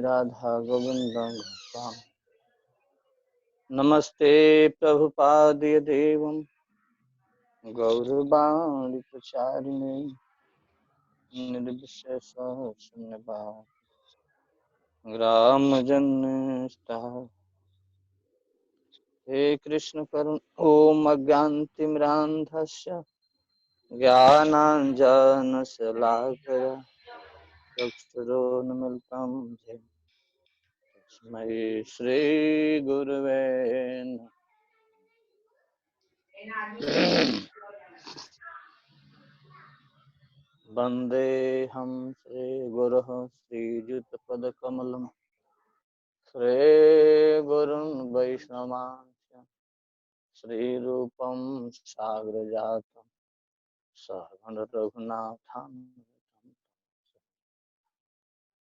राधा गोविंद भक्तां नमस्ते प्रभुपादय देवं गौरवाणी प्रचारिणे निर्विशेष शून्यवाद ग्राम जन्म हे कृष्ण करुण ओम अज्ञानतिमिरान्धस्य ज्ञानाञ्जनशलाकया चक्षुरोन्मिलितं येन तस्मै श्रीगुरवे नमः। वन्देऽहं श्रीगुरोः श्रीयुतपदकमलं श्रीगुरुं वैष्णवांश्च श्रीरूपं साग्रजातं सहगण रघुनाथान्वितं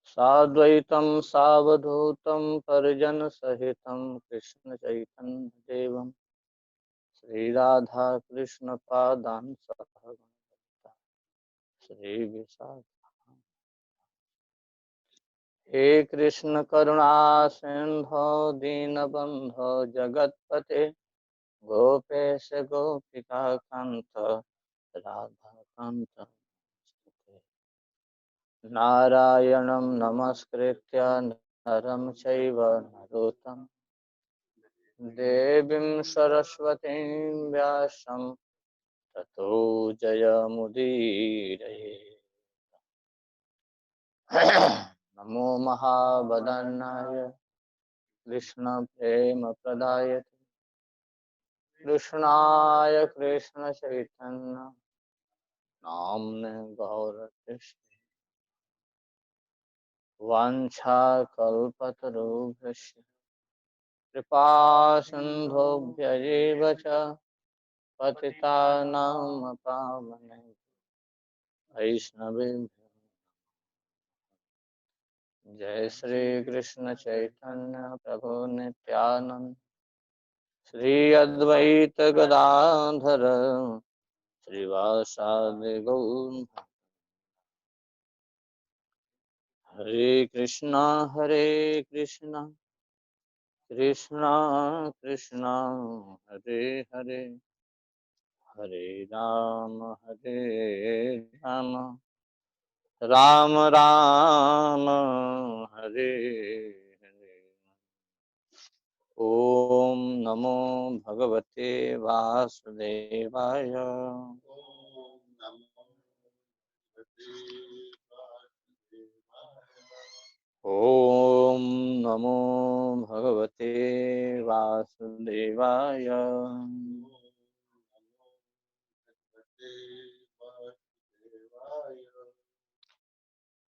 साद्वैतं सावधूतं परिजनसहितं कृष्णचैतन्यदेवं श्रीराधा कृष्णपादान् सहगणं श्रीविशाखान्वितांश्च हे कृष्ण करुणा सिंधो दीनबंधो जगतपते गोपेश गोपिका कांत राधा कांत नारायणं नमस्कृत्य नरं चैव नरोत्तमं देवीं सरस्वतीं व्यासं ततो जयमुदीरये। नमो महावदनाय कृष्ण प्रेम प्रदायते कृष्णाय कृष्ण चैतन्य नाम्ने गौरकृष्ण वाञ्छाकल्पतरुभ्यश्च कृपा सिन्धुभ्यैव च पतितानां पावनेभ्यो वैष्णवेभ्यो जय श्री कृष्ण चैतन्य प्रभु नित्यानंद श्री अद्वैत गदाधर श्रीवासादि गौर हरे कृष्णा कृष्णा कृष्णा हरे हरे हरे राम राम राम हरे हरे। ओम नमो भगवते वासुदेवाय। ओम नमो भगवते वासुदेवाय।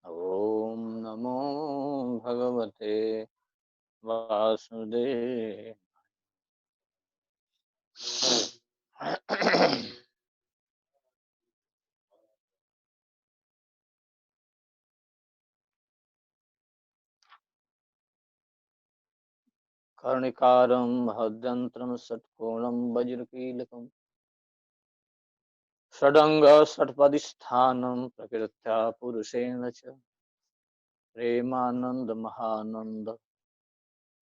ओम नमो भगवते वासुदेव। कर्णिकारं महद्यन्त्रं षट्कोणं वज्रकीलकं षडंग षट्पदिस्थानं प्रकृत्या पुरुषेण च प्रेमानंद महानंद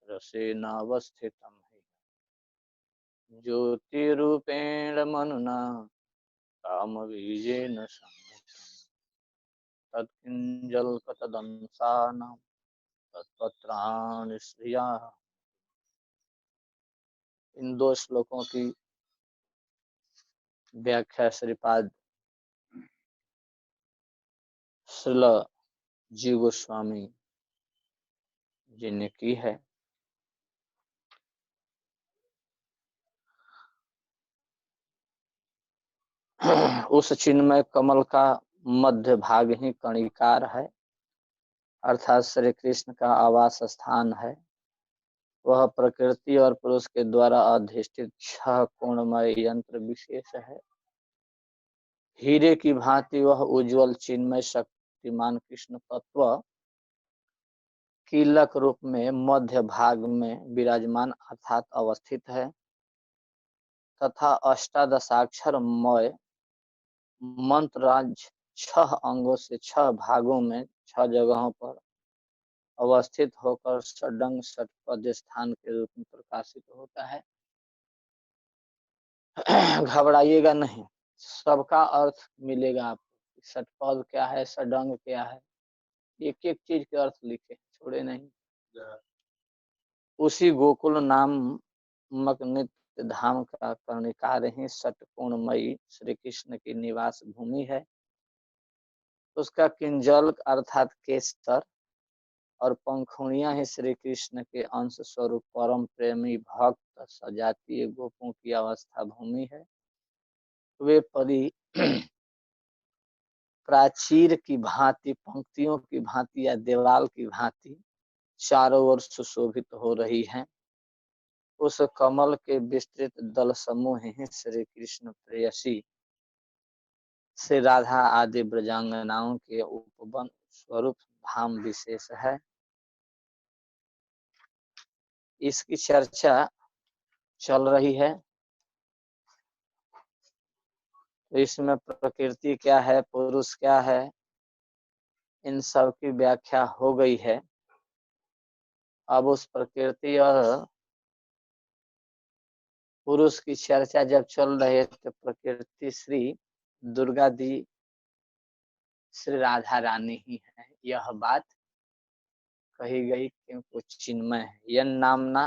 रसेनावस्थितं ज्योतिरूपेण मनुना कामबीजेन संहितं तत्किंजल्पतदंसानां तत्पत्राणि श्रिया। इन दो श्लोकों की व्याख्या श्रीपाद श्रील जीव गोस्वामी जी ने की है। उस चिन्मय कमल का मध्य भाग ही कणिकार है, अर्थात श्री कृष्ण का आवास स्थान है। वह प्रकृति और पुरुष के द्वारा अधिष्ठित 6 कोणमय यंत्र विशेष है। हीरे की भांति वह उज्जवल चिन्मय शक्तिमान कृष्ण तत्व कीलक रूप में मध्य भाग में विराजमान अर्थात अवस्थित है तथा अष्टादशाक्षरमय मंत्र राज 6 अंगों से 6 भागों में 6 जगहों पर अवस्थित होकर षडंग षटपद स्थान के रूप में प्रकाशित होता है। घबराइएगा नहीं, सबका अर्थ मिलेगा आपको। षटपद क्या है, षडंग क्या है, एक एक चीज के अर्थ लिखे, छोड़े नहीं। उसी गोकुल नामक नित्य धाम का कर्णिकार ही षटकोणमयी श्री कृष्ण की निवास भूमि है। उसका किंजल अर्थात केसर और पंखुड़ियां ही श्री कृष्ण के अंश स्वरूप परम प्रेमी भक्त सजातीय गोपों की अवस्था भूमि है। वे परी प्राचीर की भांति, पंक्तियों की भांति या देवाल की भांति चारों ओर सुशोभित हो रही हैं। उस कमल के विस्तृत दल समूह ही श्री कृष्ण प्रेयसी श्री राधा आदि ब्रजांगनाओं के उपवन स्वरूप धाम विशेष है। इसकी चर्चा चल रही है। तो इसमें प्रकृति क्या है, पुरुष क्या है, इन सब की व्याख्या हो गई है। अब उस प्रकृति और पुरुष की चर्चा जब चल रही है तो प्रकृति श्री दुर्गा दी श्री राधा रानी ही है, यह बात कही गई क्योंकि चिन्मय है। यन नामना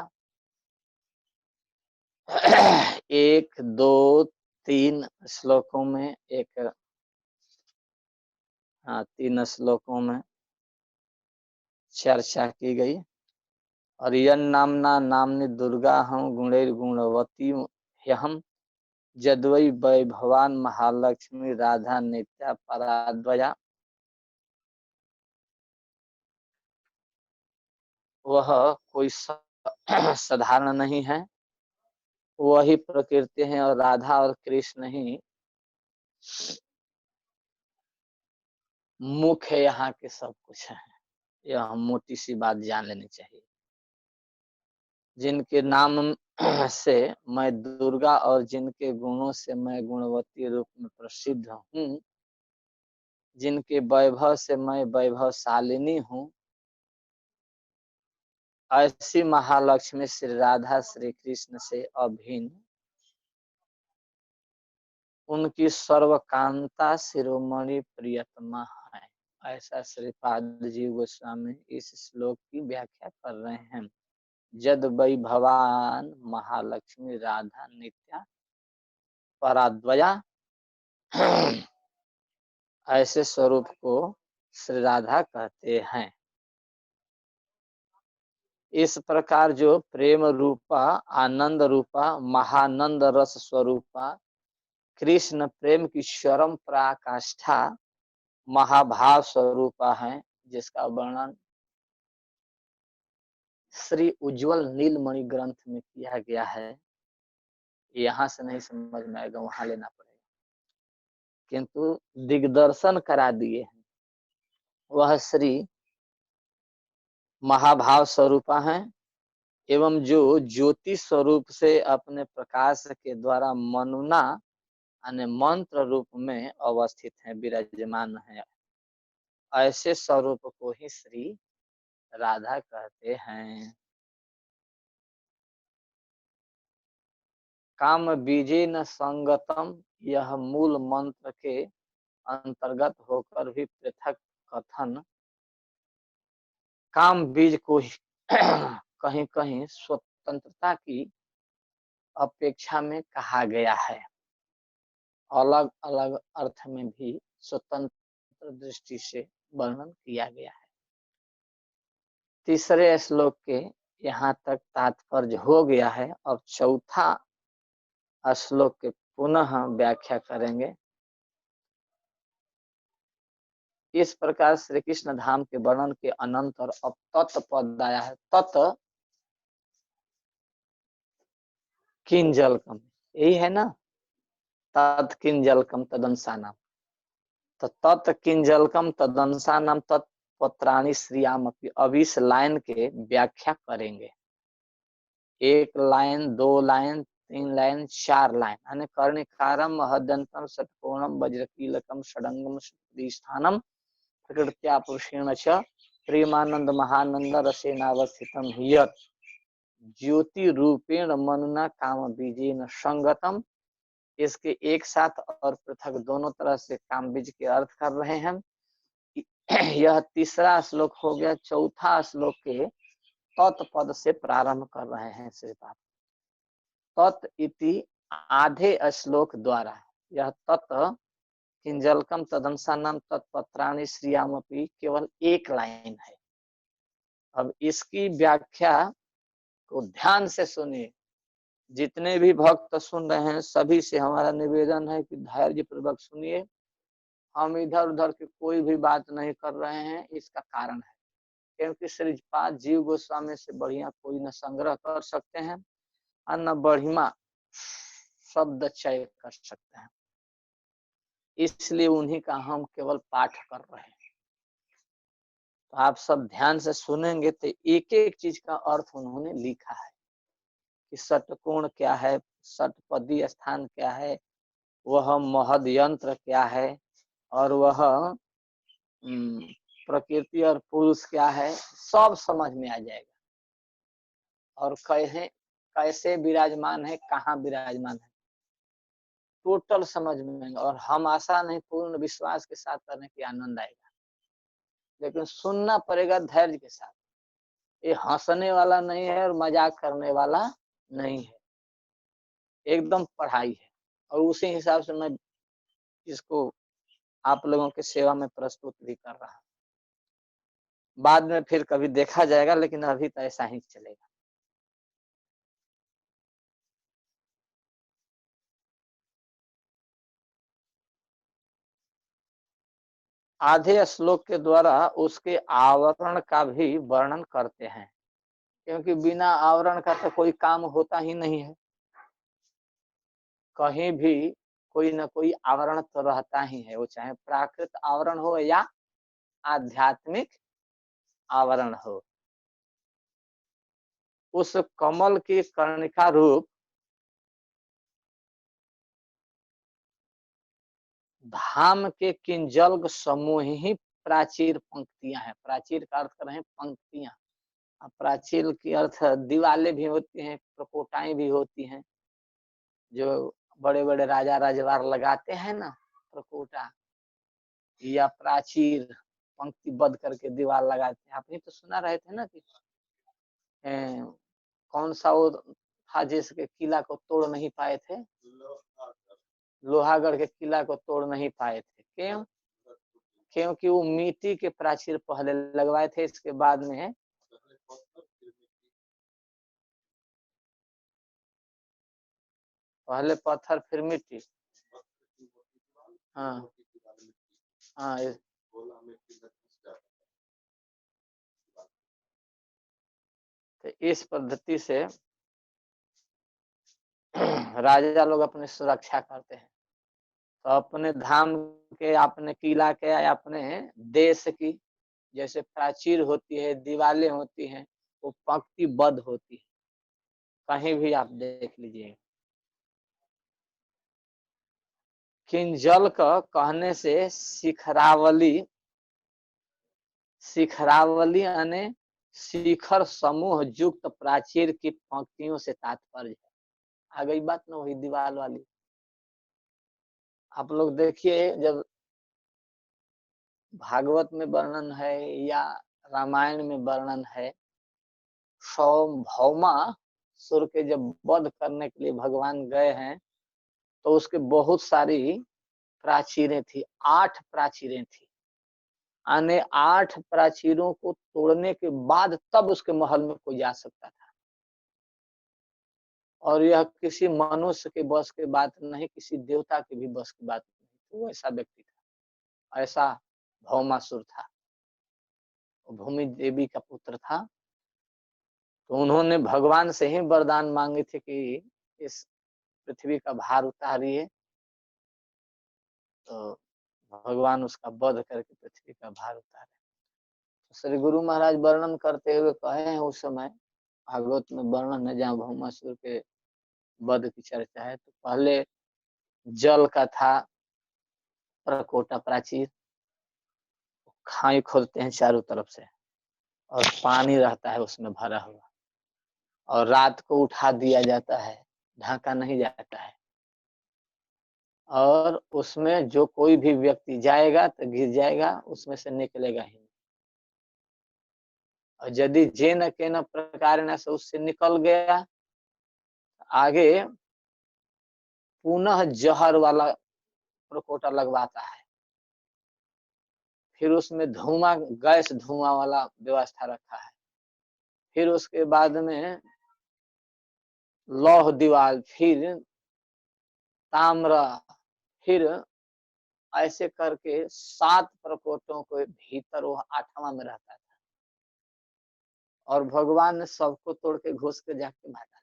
1, 2, 3 श्लोकों में 3 श्लोकों में चर्चा की गई। और यन नामना नामनी दुर्गा हम गुणैर गुणवती हम जद्वै वैभवान महालक्ष्मी राधा नित्या पराद्वया। वह कोई साधारण नहीं है, वही प्रकृति है और राधा और कृष्ण ही मुख्य यहाँ के सब कुछ है। यह मोटी सी बात जान लेनी चाहिए। जिनके नाम से मैं दुर्गा और जिनके गुणों से मैं गुणवती रूप में प्रसिद्ध हूँ, जिनके वैभव से मैं वैभवशालिनी हूँ, ऐसी महालक्ष्मी श्री राधा श्री कृष्ण से अभिन्न उनकी सर्वकांता शिरोमणि प्रियतमा है। ऐसा श्रीपाद जी गोस्वामी इस श्लोक की व्याख्या कर रहे हैं। जद वैभवान महालक्ष्मी राधा नित्या पराद्वया, ऐसे स्वरूप को श्री राधा कहते हैं। इस प्रकार जो प्रेम रूपा, आनंद रूपा, महानंद रस स्वरूपा कृष्ण प्रेम की चरम पराकाष्ठा महाभाव स्वरूपा है, जिसका वर्णन श्री उज्जवल नीलमणि ग्रंथ में किया गया है। यहाँ से नहीं समझ में आएगा, वहां लेना पड़ेगा, किंतु दिग्दर्शन करा दिए हैं। वह श्री महाभाव स्वरूपा है एवं जो ज्योति स्वरूप से अपने प्रकाश के द्वारा मनुना अन्य मंत्र रूप में अवस्थित है, विराजमान है। ऐसे स्वरूप को ही श्री राधा कहते हैं। काम बीजे न संगतम, यह मूल मंत्र के अंतर्गत होकर भी पृथक कथन काम बीज को ही कहीं कहीं स्वतंत्रता की अपेक्षा में कहा गया है। अलग अलग अर्थ में भी स्वतंत्र दृष्टि से वर्णन किया गया है। तीसरे श्लोक के यहाँ तक तात्पर्य हो गया है। अब चौथा श्लोक के पुनः व्याख्या करेंगे। इस प्रकार श्री कृष्ण धाम के वर्णन के अनंतर अब तत् पद आया है। तत् किंजलकम, यही है ना, तत् किंजलकम तदंसानाम। तो तत् किंजलकम तदंसानाम तत्पत्राणि श्रियाम। अब इस लाइन के व्याख्या करेंगे। 1 लाइन, 2 लाइन, 3 लाइन, 4 लाइन। यानी कर्णिकारम महदंतम षटकोणम वज्रकीलकम षडंगम स्थानम प्रकृत्या पुरुषेण च प्रेमानंद महानंद रसेनावस्थितम यत ज्योति रूपेण मनुना काम बीजेन संगतम। इसके एक साथ और पृथक दोनों तरह से काम बीज के अर्थ कर रहे हैं। यह तीसरा श्लोक हो गया। चौथा श्लोक के तत्पद से प्रारंभ कर रहे हैं श्रीपाद। तत् इति आधे श्लोक द्वारा यह तत् किंजलकम तदंसानाम तत्पत्राणि श्रियामपि केवल एक लाइन है। अब इसकी व्याख्या को ध्यान से सुनिए। जितने भी भक्त सुन रहे हैं सभी से हमारा निवेदन है कि धैर्य पूर्वक सुनिए। हम इधर उधर की कोई भी बात नहीं कर रहे हैं। इसका कारण है क्योंकि श्रीपाद जीव गोस्वामी से बढ़िया कोई न संग्रह कर सकते हैं और न बढ़िया शब्द चय कर सकते हैं। इसलिए उन्हीं का हम केवल पाठ कर रहे हैं। तो आप सब ध्यान से सुनेंगे तो एक एक चीज का अर्थ उन्होंने लिखा है कि षटकोण क्या है, षटपदी स्थान क्या है, वह महद यंत्र क्या है, और वह प्रकृति और पुरुष क्या है, सब समझ में आ जाएगा। और कैसे विराजमान है, कहाँ विराजमान है, टोटल समझ में। और हम आशा नहीं पूर्ण विश्वास के साथ करने की आनंद आएगा, लेकिन सुनना पड़ेगा धैर्य के साथ। ये हंसने वाला नहीं है और मजाक करने वाला नहीं है, एकदम पढ़ाई है। और उसी हिसाब से मैं इसको आप लोगों की सेवा में प्रस्तुत भी कर रहा हूँ। बाद में फिर कभी देखा जाएगा, लेकिन अभी तो ऐसा ही चलेगा। आधे श्लोक के द्वारा उसके आवरण का भी वर्णन करते हैं, क्योंकि बिना आवरण का तो कोई काम होता ही नहीं है। कहीं भी कोई न कोई आवरण तो रहता ही है, वो चाहे प्राकृत आवरण हो या आध्यात्मिक आवरण हो। उस कमल की कर्णिका रूप धाम के किंजल समूह ही प्राचीर पंक्तियां हैं। प्राचीर का अर्थ कर रहे हैं पंक्तियां। प्राचीर की अर्थ दीवालें भी होती हैं, प्रकोटाएं भी होती हैं, जो बड़े बड़े राजा राजवार लगाते हैं ना, प्रकोटा या प्राचीर पंक्तिबद्ध करके दीवार लगाते हैं। आपने तो सुना रहे थे ना कि कौन सा वो था जिसके किला को तोड़ नहीं पाए थे, लोहागढ़ के किला को तोड़ नहीं पाए थे। क्यों? क्योंकि वो मिट्टी के प्राचीर पहले लगवाए थे, इसके बाद में पहले पत्थर फिर मिट्टी। हाँ हाँ, तो इस पद्धति से राजा लोग अपनी सुरक्षा करते हैं। तो अपने धाम के, अपने किला के, अपने देश की जैसे प्राचीर होती है, दीवारें होती हैं, वो पंक्तिबद्ध होती है। कहीं भी आप देख लीजिए। किंजल का कहने से शिखरावली, शिखरावली यानी शिखर समूह युक्त प्राचीर की पंक्तियों से तात्पर्य है। आ गई बात ना वही दीवार वाली। आप लोग देखिए, जब भागवत में वर्णन है या रामायण में वर्णन है, भौमा सुर के जब वध करने के लिए भगवान गए हैं, तो उसके बहुत सारी प्राचीरें थी, 8 प्राचीरें थी। आने 8 प्राचीरों को तोड़ने के बाद तब उसके महल में कोई जा सकता था। और यह किसी मनुष्य के बस की बात नहीं, किसी देवता के भी बस की बात नहीं। वो ऐसा व्यक्ति था, ऐसा भौमासुर था, भूमि देवी का पुत्र था। तो उन्होंने भगवान से ही वरदान मांगे थे कि इस पृथ्वी का भार उतारिए। तो भगवान उसका वध करके पृथ्वी का भार उतारे। तो श्री गुरु महाराज वर्णन करते हुए कहे हैं, उस समय भागवत में वर्णन है जहाँ भौमासुर के वध की चर्चा है। तो पहले जल का था प्रकोटा प्राचीर, खाई खोदते हैं चारों तरफ से, और पानी रहता है उसमें भरा हुआ, और रात को उठा दिया जाता है, ढका नहीं जाता है, और उसमें जो कोई भी व्यक्ति जाएगा तो गिर जाएगा, उसमें से निकलेगा ही नहीं। और यदि जे न के न प्रकार न से उससे निकल गया, आगे पुनः जहर वाला प्रकोटा लगवाता है, फिर उसमें धुआं, गैस धुआं वाला व्यवस्था रखा है, फिर उसके बाद में लौह दीवार, फिर ताम्र, फिर ऐसे करके 7 प्रकोटों के भीतर वो 8वां में रहता था, और भगवान ने सबको तोड़ के घुस के जाके भागा।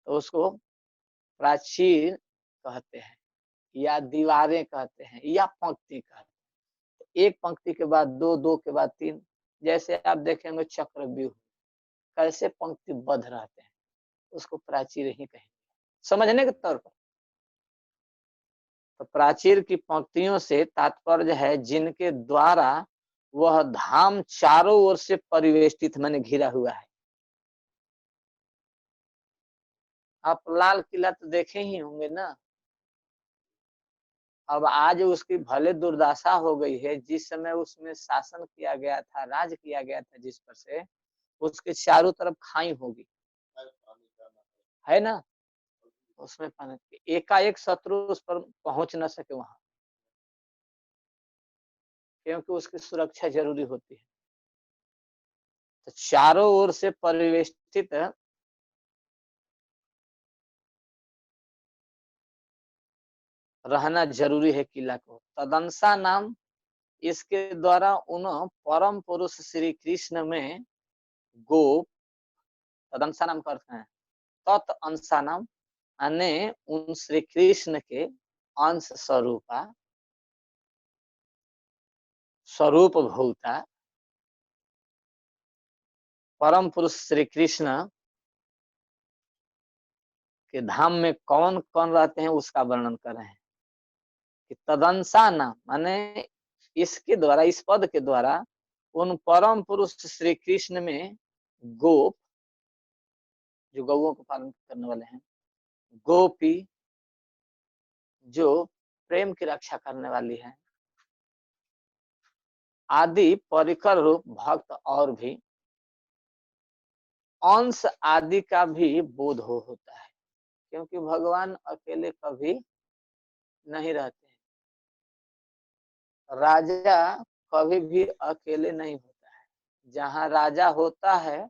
तो उसको प्राचीर कहते हैं, या दीवारें कहते हैं, या पंक्ति कहते हैं। एक पंक्ति के बाद दो, दो के बाद तीन, जैसे आप देखेंगे चक्रव्यूह कैसे पंक्तिबद्ध रहते हैं, उसको प्राचीर ही कहेंगे समझने के तौर पर। तो प्राचीर की पंक्तियों से तात्पर्य है जिनके द्वारा वह धाम चारों ओर से परिवेष्टित माने घिरा हुआ है। आप लाल किला तो देखे ही होंगे ना। अब आज उसकी भले दुर्दशा हो गई है, जिस समय उसमें शासन किया गया था, राज किया गया था जिस पर से, उसके चारों तरफ खाई होगी, है ना। उसमें पानी, एकाएक शत्रु उस पर पहुंच न सके वहां, क्योंकि उसकी सुरक्षा जरूरी होती है। तो चारों ओर से परिवेष्टित रहना जरूरी है किला को। तदंसा नाम, इसके द्वारा उन परम पुरुष श्री कृष्ण में गोप, तदंसा नाम का अर्थ है तत् अंशा नाम, अने उन श्री कृष्ण के अंश स्वरूपा, स्वरूप भूता परम पुरुष श्री कृष्ण के धाम में कौन कौन रहते हैं उसका वर्णन कर रहे हैं कि तदंसा नाम माने इसके द्वारा, इस पद के द्वारा उन परम पुरुष श्री कृष्ण में गोप, जो गौओं को पालन करने वाले हैं, गोपी जो प्रेम की रक्षा करने वाली है, आदि परिकर रूप भक्त, और भी अंश आदि का भी बोध होता है, क्योंकि भगवान अकेले कभी नहीं रहते हैं। राजा कभी भी अकेले नहीं होता है, जहाँ राजा होता है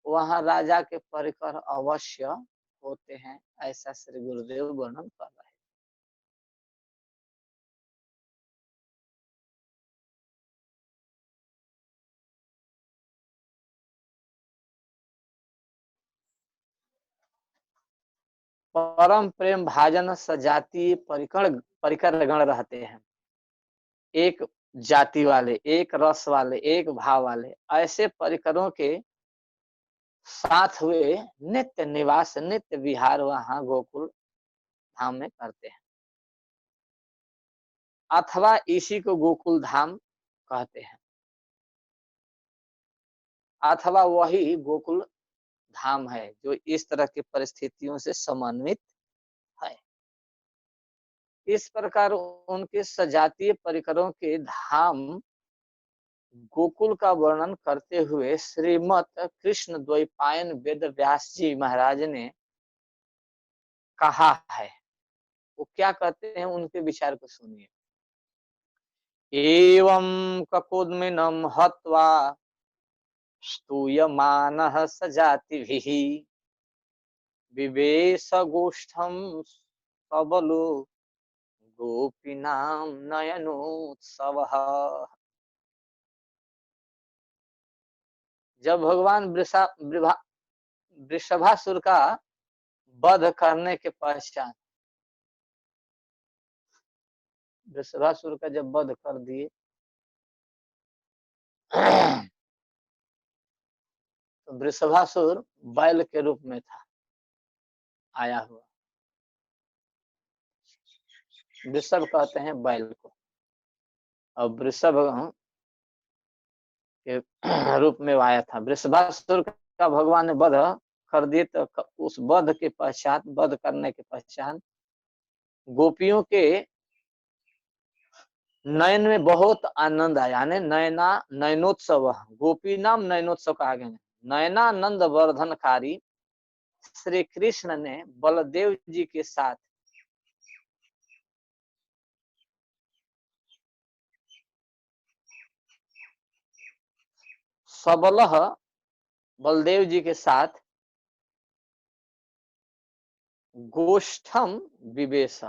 वहां राजा के परिकर अवश्य होते हैं, ऐसा श्री गुरुदेव वर्णन कर रहे हैं। परम प्रेम भाजन सजातीय परिकर गण रहते हैं, एक जाति वाले, एक रस वाले, एक भाव वाले, ऐसे परिकरों के साथ हुए नित्य निवास, नित्य विहार वहां गोकुल धाम में करते हैं, अथवा इसी को गोकुल धाम कहते हैं, अथवा वही गोकुल धाम है जो इस तरह की परिस्थितियों से समन्वित है। इस प्रकार उनके सजातीय परिकरों के धाम गोकुल का वर्णन करते हुए श्रीमत कृष्ण द्वैपायन वेद व्यास जी महाराज ने कहा है। वो क्या कहते हैं, उनके विचार को सुनिए। एवं ककुद्मिनं हत्वा स्तूयमानः सजातिभिः विवेश गोष्ठम सबलो गोपीनां नयनोत्सवः। जब भगवान वृषभासुर का वध करने के पश्चात, वृषभासुर का जब वध कर दिए तो वृषभासुर बैल के रूप में था आया हुआ, वृषभ कहते हैं बैल को। और वृषभ के रूप में आया था। वृषभासुर का भगवान ने वध कर दिए, तो उस वध के पश्चात, वध करने के पश्चात गोपियों के नयन में बहुत आनंद आया, यानी नयनोत्सव, गोपी नाम नयनोत्सव कहा गया। नयनानंद वर्धनकारी श्री कृष्ण ने बलदेव जी के साथ सबलह बलदेव जी के साथ गोष्ठम विवेश,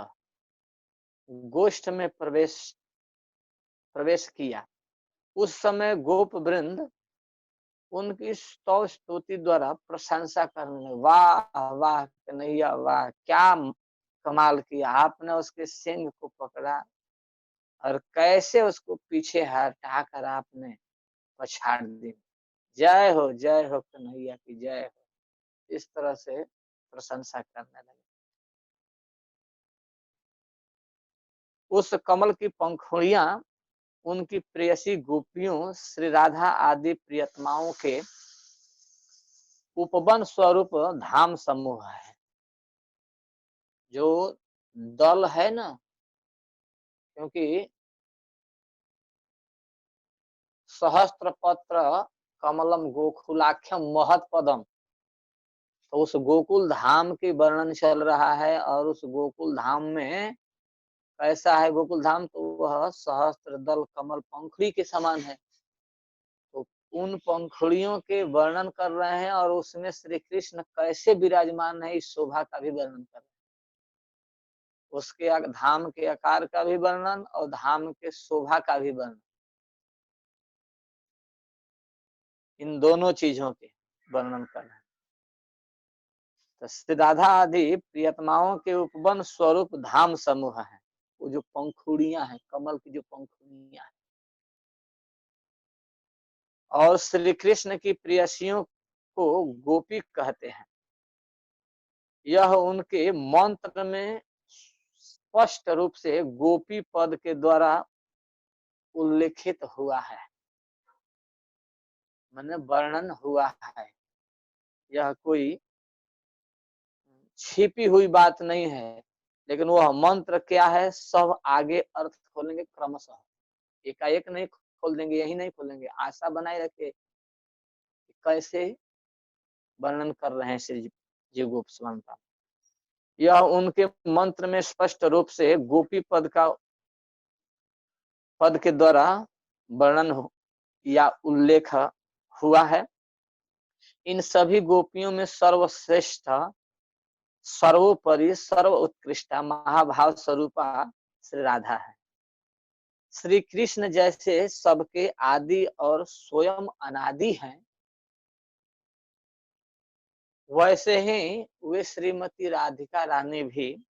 गोष्ठ में प्रवेश किया। उस समय गोप वृंद उनकी स्तव स्तुति द्वारा प्रशंसा करने लगे। वाह वाह कन्हैया वाह, क्या कमाल किया आपने, उसके सिंह को पकड़ा और कैसे उसको पीछे हटाकर आपने पछाड़ दी। जय हो कन्हैया की जय हो। इस तरह से प्रशंसा करने लगे। उस कमल की पंखुड़ियां उनकी प्रेयसी गोपियों श्री राधा आदि प्रियतमाओं के उपवन स्वरूप धाम समूह है। जो दल है ना, क्योंकि सहस्त्र पत्र कमलम गोकुलाख्यम महत पदम, तो उस गोकुल धाम की वर्णन चल रहा है। और उस गोकुल धाम में कैसा है गोकुल धाम, तो वह सहस्त्र दल कमल पंखुड़ी के समान है। तो उन पंखुड़ियों के वर्णन कर रहे हैं और उसमें श्री कृष्ण कैसे विराजमान है, इस शोभा का भी वर्णन कर रहे हैं। उसके धाम के आकार का भी वर्णन और धाम के शोभा का भी वर्णन, इन दोनों चीजों के वर्णन कर रहे हैं। तो श्री राधा आदि प्रियतमाओं के उपवन स्वरूप धाम समूह है। वो जो पंखुड़ियां हैं, कमल की जो पंखुड़ियां हैं, और श्री कृष्ण की प्रियसियों को गोपी कहते हैं। यह उनके मंत्र में स्पष्ट रूप से गोपी पद के द्वारा उल्लेखित हुआ है, माने वर्णन हुआ है। यह कोई छिपी हुई बात नहीं है, लेकिन वह मंत्र क्या है, सब आगे अर्थ खोलेंगे क्रमशः, एकाएक नहीं खोल देंगे, यही नहीं खोलेंगे। आशा बनाए रखे कैसे वर्णन कर रहे हैं श्री जी गोस्वामी का। यह उनके मंत्र में स्पष्ट रूप से गोपी पद के द्वारा वर्णन या उल्लेख हुआ है। इन सभी गोपियों में सर्वश्रेष्ठ, सर्वोपरि, सर्व उत्कृष्ट महाभाव स्वरूपा श्री राधा है। श्री कृष्ण जैसे सबके आदि और स्वयं अनादि हैं, वैसे ही वे श्रीमती राधिका रानी भी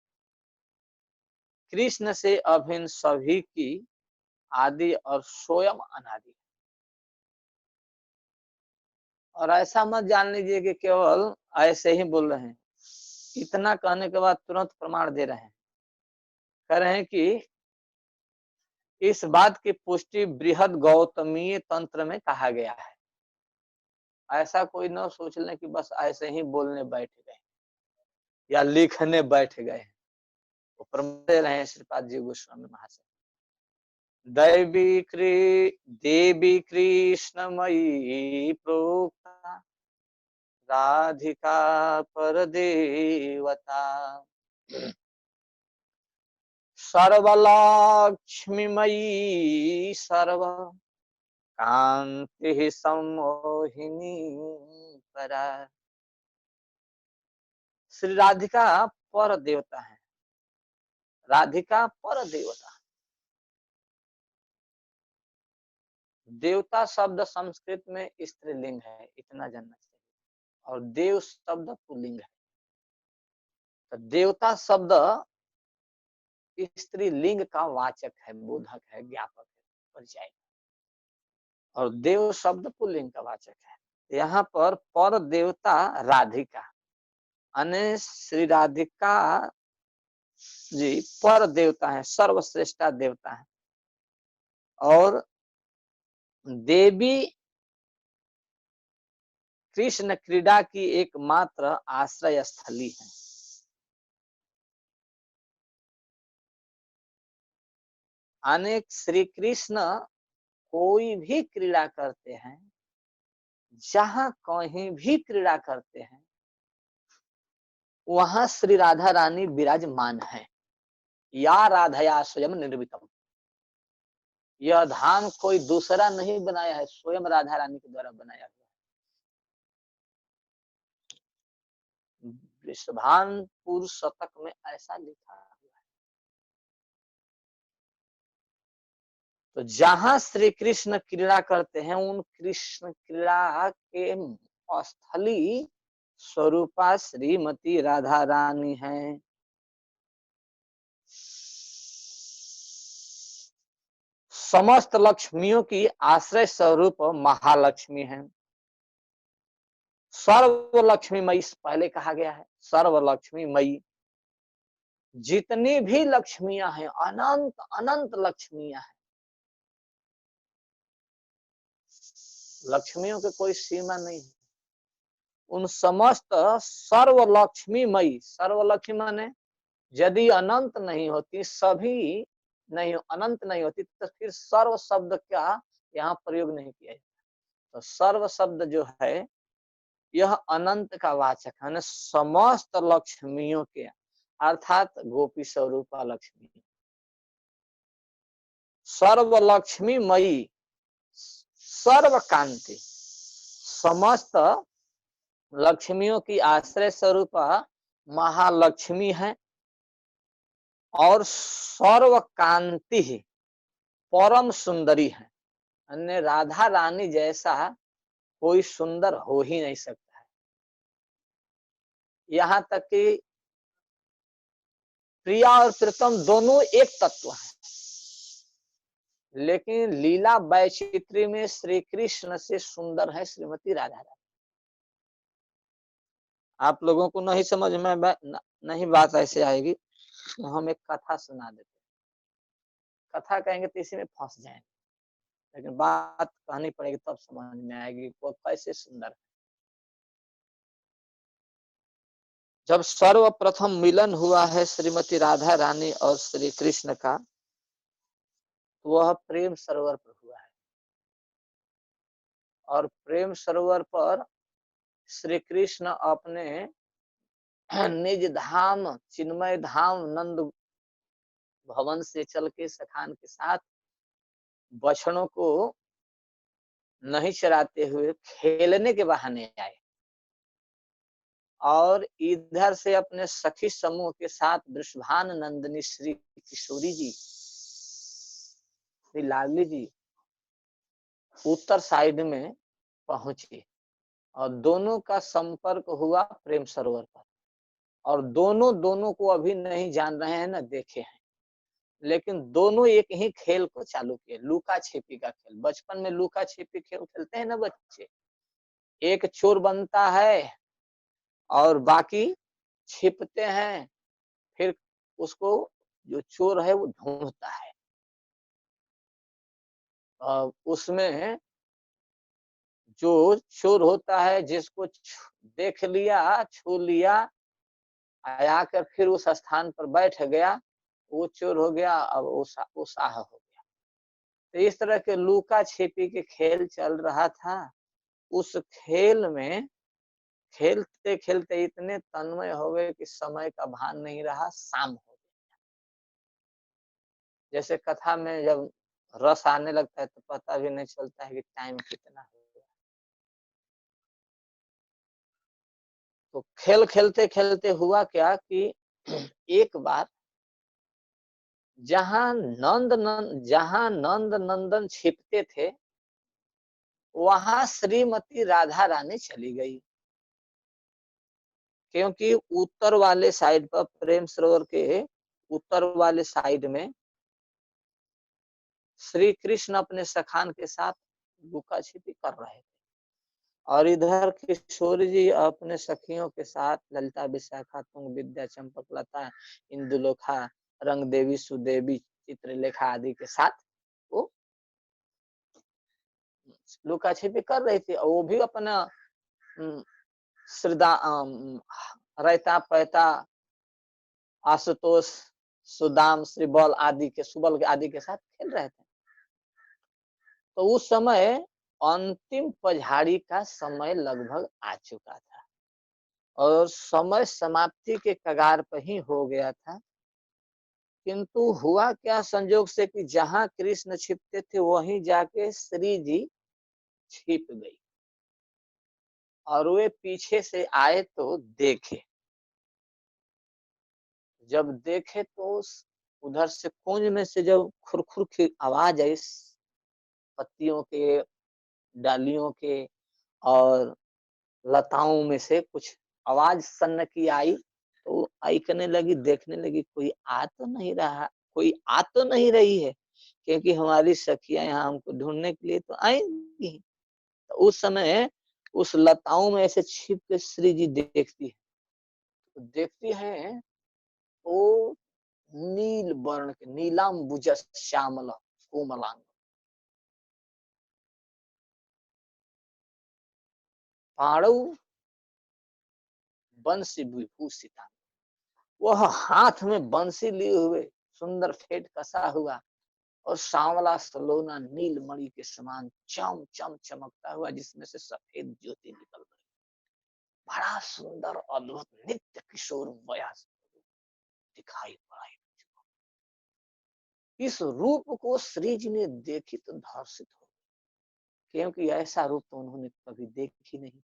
कृष्ण से अभिन्न सभी की आदि और स्वयं अनादि। और ऐसा मत जान लीजिए कि केवल ऐसे ही बोल रहे हैं। इतना कहने के बाद तुरंत प्रमाण दे रहे हैं, कह रहे हैं कि इस बात की पुष्टि बृहद गौतमीय तंत्र में कहा गया है। ऐसा कोई न सोच ले कि बस ऐसे ही बोलने बैठ गए या लिखने बैठ गए। वो प्रमाण दे रहे हैं श्रीपाद जी गोस्वामी महाशय। देवी कृष्णमयी प्रोक्ता राधिका परदेवता, सर्वलक्ष्मीमयी सर्व कांति सम्मोहिनी परा। श्री राधिका पर देवता है। राधिका पर देवता, देवता शब्द संस्कृत में स्त्रीलिंग है, इतना जानना चाहिए। और देव शब्द पुल्लिंग है। तो देवता शब्द स्त्रीलिंग का वाचक है, बोधक है, ज्ञापक है, परिचय। और देव शब्द पुल्लिंग का वाचक है। यहाँ पर देवता राधिका, अने श्री राधिका जी पर देवता है, सर्वश्रेष्ठ देवता है। और देवी कृष्ण क्रीड़ा की एकमात्र आश्रय स्थली है। अनेक श्री कृष्ण कोई भी क्रीड़ा करते हैं, जहां कहीं भी क्रीड़ा करते हैं, वहां श्री राधा रानी विराजमान है। या राधया स्वयं निर्मितम, यह धाम कोई दूसरा नहीं बनाया है, स्वयं राधा रानी के द्वारा बनाया हुआ है। वृषभानुपुर शतक में ऐसा लिखा है। तो जहां श्री कृष्ण क्रीड़ा करते हैं, उन कृष्ण क्रीड़ा के स्थली स्वरूपा श्रीमती राधा रानी है। समस्त लक्ष्मियों की आश्रय स्वरूप महालक्ष्मी है। सर्व लक्ष्मीमयी पहले कहा गया है, सर्व लक्ष्मीमयी। जितनी भी लक्ष्मियां हैं, अनंत अनंत लक्ष्मियां हैं। लक्ष्मियों की कोई सीमा नहीं है। उन समस्त सर्व लक्ष्मीमयी, सर्व लक्ष्मी माने यदि अनंत नहीं होती, सभी नहीं, अनंत नहीं होती, तो फिर सर्व शब्द का यहाँ प्रयोग नहीं किया जाता। तो सर्व शब्द जो है, यह अनंत का वाचक है, समस्त लक्ष्मियों के, अर्थात गोपी स्वरूपा लक्ष्मी, सर्व लक्ष्मीमयी, सर्व कांति, समस्त लक्ष्मियों की आश्रय स्वरूपा महालक्ष्मी है। और सर्व कांति परम सुंदरी है। अन्य राधा रानी जैसा कोई सुंदर हो ही नहीं सकता है। यहाँ तक कि प्रिया और प्रीतम दोनों एक तत्व हैं, लेकिन लीला वैचित्री में श्री कृष्ण से सुंदर है श्रीमती राधा रानी। आप लोगों को नहीं समझ में नहीं बात ऐसे आएगी, तो हम एक कथा सुना देते हैं। कथा कहेंगे तो इसी में फंस जाएंगे, लेकिन बात कहनी पड़ेगी तब समझ में आएगी वो कैसे सुंदर है। जब सर्वप्रथम मिलन हुआ है श्रीमती राधा रानी और श्री कृष्ण का, तो वह प्रेम सरोवर पर हुआ है। और प्रेम सरोवर पर श्री कृष्ण अपने निज धाम चिन्मय धाम नंद भवन से चल के सखान के साथ बछड़ों को नहीं चराते हुए खेलने के बहाने आए, और इधर से अपने सखी समूह के साथ वृषभान नंदिनी श्री किशोरी जी, श्री लाडली जी उत्तर साइड में पहुंचे, और दोनों का संपर्क हुआ प्रेम सरोवर पर। और दोनों दोनों को अभी नहीं जान रहे हैं, ना देखे हैं, लेकिन दोनों एक ही खेल को चालू किए, लुका छिपी का खेल। बचपन में लुका छिपी खेल खेलते हैं ना बच्चे, एक चोर बनता है और बाकी छिपते हैं, फिर उसको जो चोर है वो ढूंढता है। और उसमें जो चोर होता है, जिसको देख लिया, छू लिया, आकर फिर उस स्थान पर बैठ गया, वो चोर हो गया, अब वो साह हो गया। तो इस तरह के लुका छिपी के खेल चल रहा था। उस खेल में खेलते खेलते इतने तन्मय हो गए कि समय का भान नहीं रहा, शाम हो गई। जैसे कथा में जब रस आने लगता है तो पता भी नहीं चलता है कि टाइम कितना हो गया। तो खेल खेलते खेलते हुआ क्या कि एक बार जहां नंद नंदन छिपते थे, वहां श्रीमती राधा रानी चली गई। क्योंकि उत्तर वाले साइड पर, प्रेम सरोवर के उत्तर वाले साइड में श्री कृष्ण अपने सखान के साथ लुका छिपी कर रहे थे, और इधर किशोरी जी अपने सखियों के साथ ललिता विशाखा तुंग विद्या चंपक लता इंदुलेखा रंग देवी सुदेवी चित्रलेखा आदि के साथ वो लुका छिपी कर रही थी और वो भी अपना श्रद्धा रहता पैता आशुतोष सुदाम श्रीबल आदि के सुबल आदि के साथ खेल रहे थे। तो उस समय अंतिम पझाड़ी का समय लगभग आ चुका था और समय समाप्ति के कगार पर ही हो गया था। किंतु हुआ क्या संजोग से कि जहां कृष्ण छिपते थे वहीं जाके श्री जी छिप गई और वे पीछे से आए तो देखे। जब देखे तो उधर से कुंज में से जब खुरखुर की आवाज आई पत्तियों के डालियों के और लताओं में से कुछ आवाज सन्न की आई तो आईकने लगी, देखने लगी कोई आ तो नहीं रहा, कोई आ तो नहीं रही है क्योंकि हमारी सखियां यहाँ हमको ढूंढने के लिए तो आएंगी। तो उस समय उस लताओं में ऐसे छिप के श्री जी देखती है, तो देखती है तो नील वर्ण के नीलाम्बुज श्यामल कोमलांग पाणौ बंसी विभूषिता, वह हाथ में बंसी लिए हुए सुंदर फेट कसा हुआ और सांवला सलोना नील मणि के समान चम चम चमकता हुआ जिसमें से सफेद ज्योति निकल रही, बड़ा सुंदर अद्भुत नित्य किशोर वयस दिखाई पड़ा। इस रूप को श्री जी ने देखी तो धर्षित हो, क्योंकि ऐसा रूप तो उन्होंने कभी देखी नहीं थी।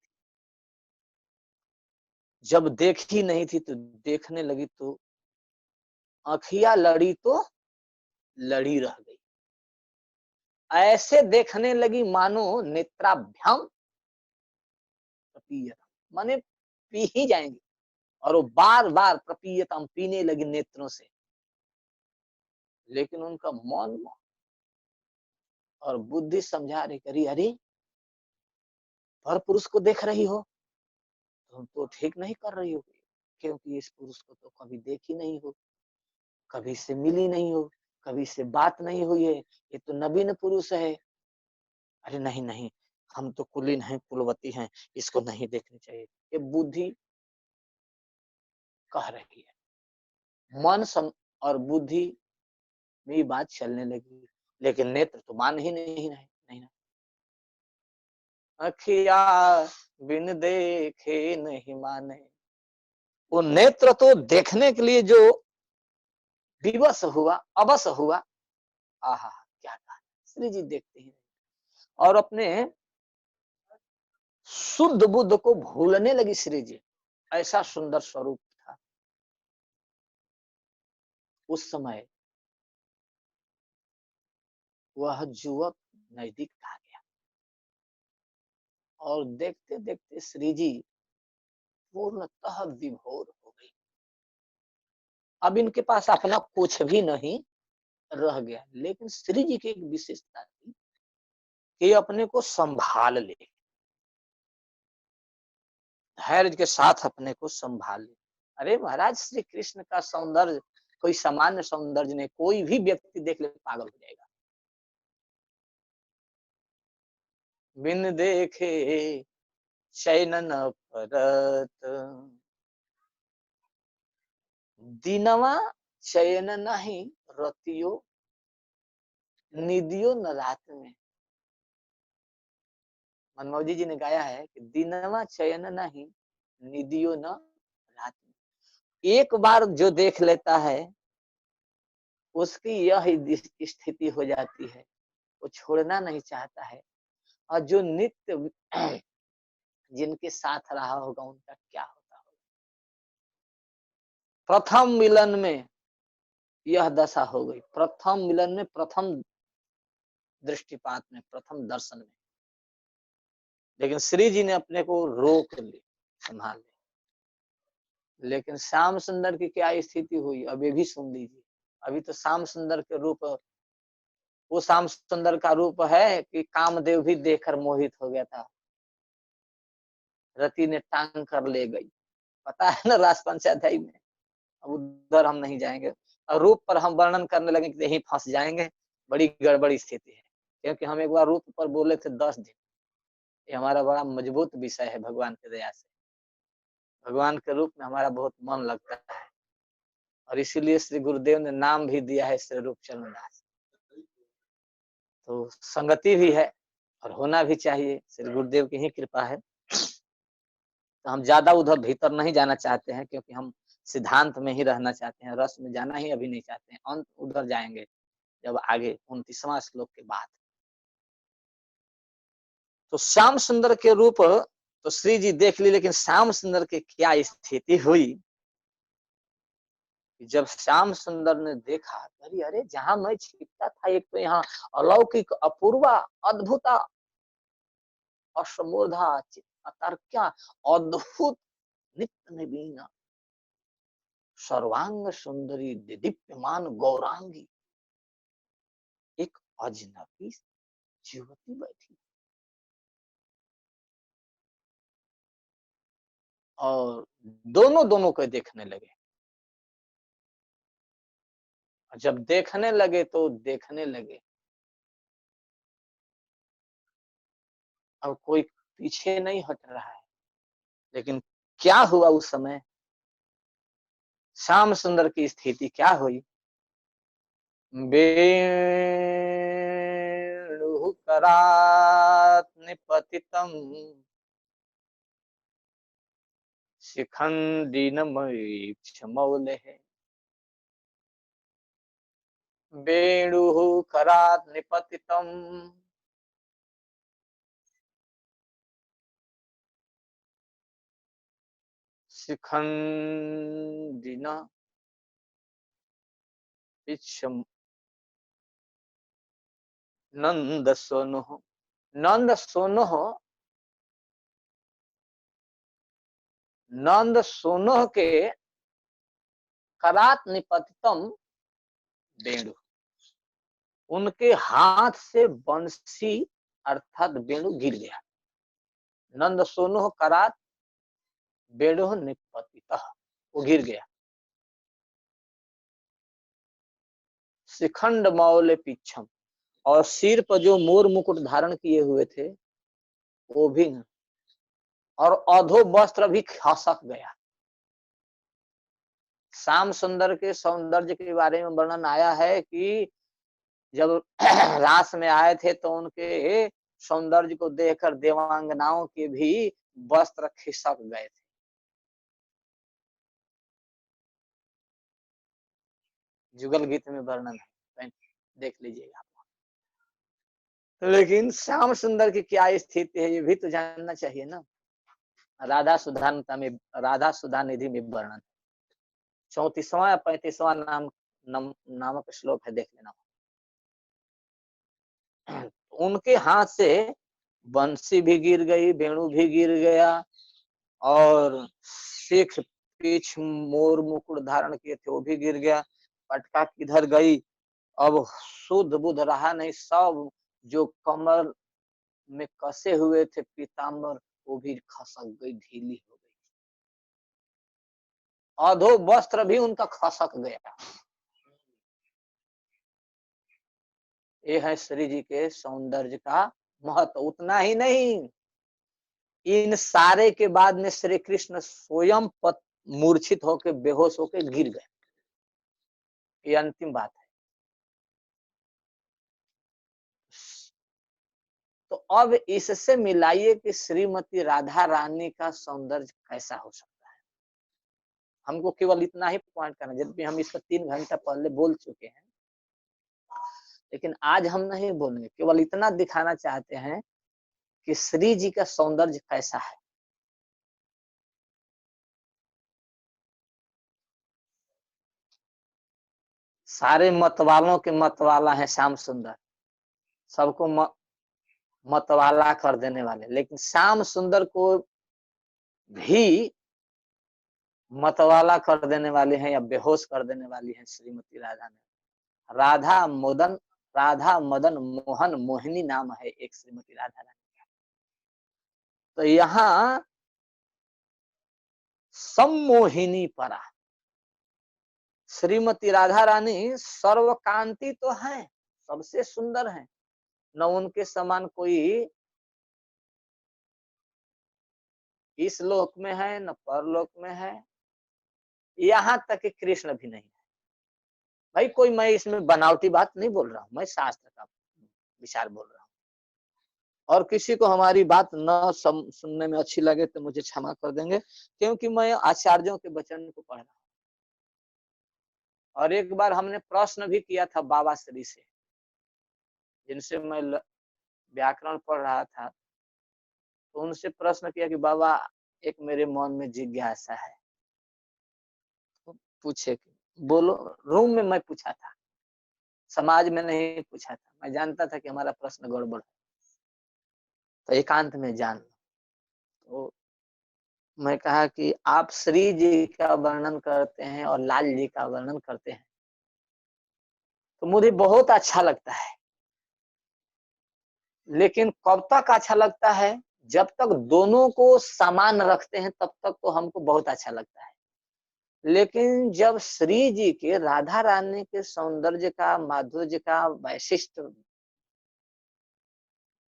जब देखी नहीं थी तो देखने लगी तो आँखियां लड़ी तो लड़ी रह गई, ऐसे देखने लगी मानो नेत्राभ्याम प्रपीयतम, माने पी ही जाएंगे और वो बार बार प्रपीयतम पीने लगी नेत्रों से। लेकिन उनका मौन और बुद्धि समझा रही करी, अरे पर पुरुष को देख रही हो तुम तो ठीक नहीं कर रही हो, क्योंकि इस पुरुष को तो कभी देखी नहीं हो, कभी से मिली नहीं हो, कभी से बात नहीं हुई है, ये तो नवीन पुरुष है। अरे नहीं नहीं, हम तो कुलीन हैं, कुलवती हैं, इसको नहीं देखनी चाहिए, ये बुद्धि कह रही है। और बुद्धि में बात चलने लगी, लेकिन नेत्र तो मान ही नहीं। अखिया बिन देखे नहीं माने, वो नेत्र तो देखने के लिए जो विवश हुआ अवश हुआ, आहा क्या कहा। श्री जी देखते हैं और अपने शुद्ध बुद्ध को भूलने लगी श्री जी, ऐसा सुंदर स्वरूप था। उस समय वह युवक नजदीक आ गया और देखते देखते श्री जी पूर्णतः विभोर हो गई। अब इनके पास अपना कुछ भी नहीं रह गया, लेकिन श्री जी की एक विशेषता थी कि अपने को संभाल ले, धैर्य के साथ अपने को संभाल ले। अरे महाराज, श्री कृष्ण का सौंदर्य कोई सामान्य सौंदर्य नहीं, कोई भी व्यक्ति देख ले पागल हो जाएगा। बिन देखे चैन न परत, दिनवा चैन नहीं रतियो, निदियो न रात में। मनमोजी जी ने गाया है कि दिनवा चयन नहीं निदियो न रात में। एक बार जो देख लेता है उसकी यह स्थिति हो जाती है, वो छोड़ना नहीं चाहता है। और जो नित्य जिनके साथ रहा होगा उनका क्या होता होगा। प्रथम मिलन में यह दशा हो गई, प्रथम मिलन में, प्रथम दृष्टिपात में, प्रथम दर्शन में। लेकिन श्री जी ने अपने को रोक ली, संभाल ली। लेकिन श्याम सुंदर की क्या स्थिति हुई अब ये भी सुन लीजिए। अभी तो श्याम सुंदर के रूप, वो श्याम सुंदर का रूप है कि कामदेव भी देखकर मोहित हो गया था, रति ने टांग कर ले गई, पता है ना रास पंचाध्याय में। अब उधर हम नहीं जाएंगे, और रूप पर हम वर्णन करने लगे कि यहीं फंस जाएंगे, बड़ी गड़बड़ी स्थिति है। क्योंकि हम एक बार रूप पर बोले थे 10 दिन। ये हमारा बड़ा मजबूत विषय है भगवान की दया से। भगवान के रूप में हमारा बहुत मन लगता है और इसीलिए श्री गुरुदेव ने नाम भी दिया है श्री रूप चरणदास। तो संगति भी है और होना भी चाहिए, श्री गुरुदेव की ही कृपा है। तो हम ज्यादा उधर भीतर नहीं जाना चाहते हैं क्योंकि हम सिद्धांत में ही रहना चाहते हैं, रस में जाना ही अभी नहीं चाहते हैं। अंत उधर जाएंगे जब आगे 29वां श्लोक के बाद। तो श्याम सुंदर के रूप तो श्री जी देख ली, लेकिन श्याम सुंदर की क्या स्थिति हुई। जब श्याम सुंदर ने देखा, अरे अरे जहां मैं छिपता था एक तो यहाँ अलौकिक अपूर्वा अद्भुता अश्वमूर्धा अतर्क्या अद्भुत नित्य नवीन सर्वांग सुंदरी दीप्यमान गौरांगी एक अजनबी युवती बैठी और दोनों दोनों को देखने लगे। जब देखने लगे तो देखने लगे, अब कोई पीछे नहीं हट रहा है। लेकिन क्या हुआ उस समय, श्याम सुंदर की स्थिति क्या हुई। वेणुः करात् निपतितं शिखण्डिनमैक्षमौलेः। वेणुः करात् निपतितं शिखण्डिन इच्छम नंद सोनुः। नंद सोनुः, नंद सोनुः के करात निपतितम वेणु, उनके हाथ से बंसी अर्थात वेणु गिर गया। नंद सोनुः करात वेणु निपतितः, वो गिर गया। शिखंड मौले पीछम, और सिर पर जो मोर मुकुट धारण किए हुए थे वो भी, और अधो वस्त्र भी खसक गया। श्याम सुंदर के सौंदर्य के बारे में वर्णन आया है कि जब रास में आए थे तो उनके सौंदर्य को देखकर देवांगनाओं के भी वस्त्र खिसक गए थे। जुगल गीत में वर्णन है, देख लीजिएगा। लेकिन श्याम सुंदर की क्या स्थिति है ये भी तो जानना चाहिए ना। राधा सुधानता में, राधा सुधा निधि में वर्णन 34वां या 35वां नामक श्लोक है, देख लेना। उनके हाथ से बंसी भी गिर गई, वेणु भी गिर गया, और शेख पीछ मोर मुकुट धारण किए थे वो भी गिर गया। पटका किधर गई, अब शुद्ध बुद्ध रहा नहीं, सब जो कमर में कसे हुए थे पीताम्बर वो भी खसक गई, ढीली हो गई। अधो वस्त्र भी उनका खसक गया। ये है श्री जी के सौंदर्य का महत्व। उतना ही नहीं, इन सारे के बाद में श्री कृष्ण स्वयं मूर्छित होकर बेहोश होकर गिर गए। ये अंतिम बात है। तो अब इससे मिलाइए कि श्रीमती राधा रानी का सौंदर्य कैसा हो सकता है। हमको केवल इतना ही पॉइंट करना, जब भी हम इसको 3 घंटा पहले बोल चुके हैं, लेकिन आज हम नहीं बोलेंगे, केवल इतना दिखाना चाहते हैं कि श्री जी का सौंदर्य कैसा है। सारे मतवालों के मतवाला है श्याम सुंदर, सबको मतवाला कर देने वाले, लेकिन श्याम सुंदर को भी मतवाला कर देने वाले हैं या बेहोश कर देने वाली है श्रीमती राधा ने। राधा मदन मोहन मोहिनी नाम है एक श्रीमती राधा रानी का। तो यहाँ सम्मोहिनी परा, श्रीमती राधा रानी सर्वकांति तो है, सबसे सुंदर है, न उनके समान कोई इस लोक में है न परलोक में है, यहाँ तक कि कृष्ण भी नहीं है। भाई कोई मैं इसमें बनावटी बात नहीं बोल रहा हूँ, मैं शास्त्र का विचार बोल रहा हूँ। और किसी को हमारी बात न सुनने में अच्छी लगे तो मुझे क्षमा कर देंगे, क्योंकि मैं आचार्यों के वचन को पढ़ रहा हूँ। और एक बार हमने प्रश्न भी किया था बाबा श्री से, जिनसे मैं व्याकरण पढ़ रहा था, तो उनसे प्रश्न किया कि बाबा एक मेरे मन में जिज्ञासा है। तो पूछे कि बोलो। रूम में मैं पूछा था, समाज में नहीं पूछा था। मैं जानता था कि हमारा प्रश्न गड़बड़ है, तो एकांत में जान लो। तो मैं कहा कि आप श्री जी का वर्णन करते हैं और लाल जी का वर्णन करते हैं, तो मुझे बहुत अच्छा लगता है। लेकिन कब तक अच्छा लगता है? जब तक दोनों को समान रखते हैं तब तक तो हमको बहुत अच्छा लगता है। लेकिन जब श्री जी के, राधा रानी के सौंदर्य का, माधुर्य का वैशिष्ट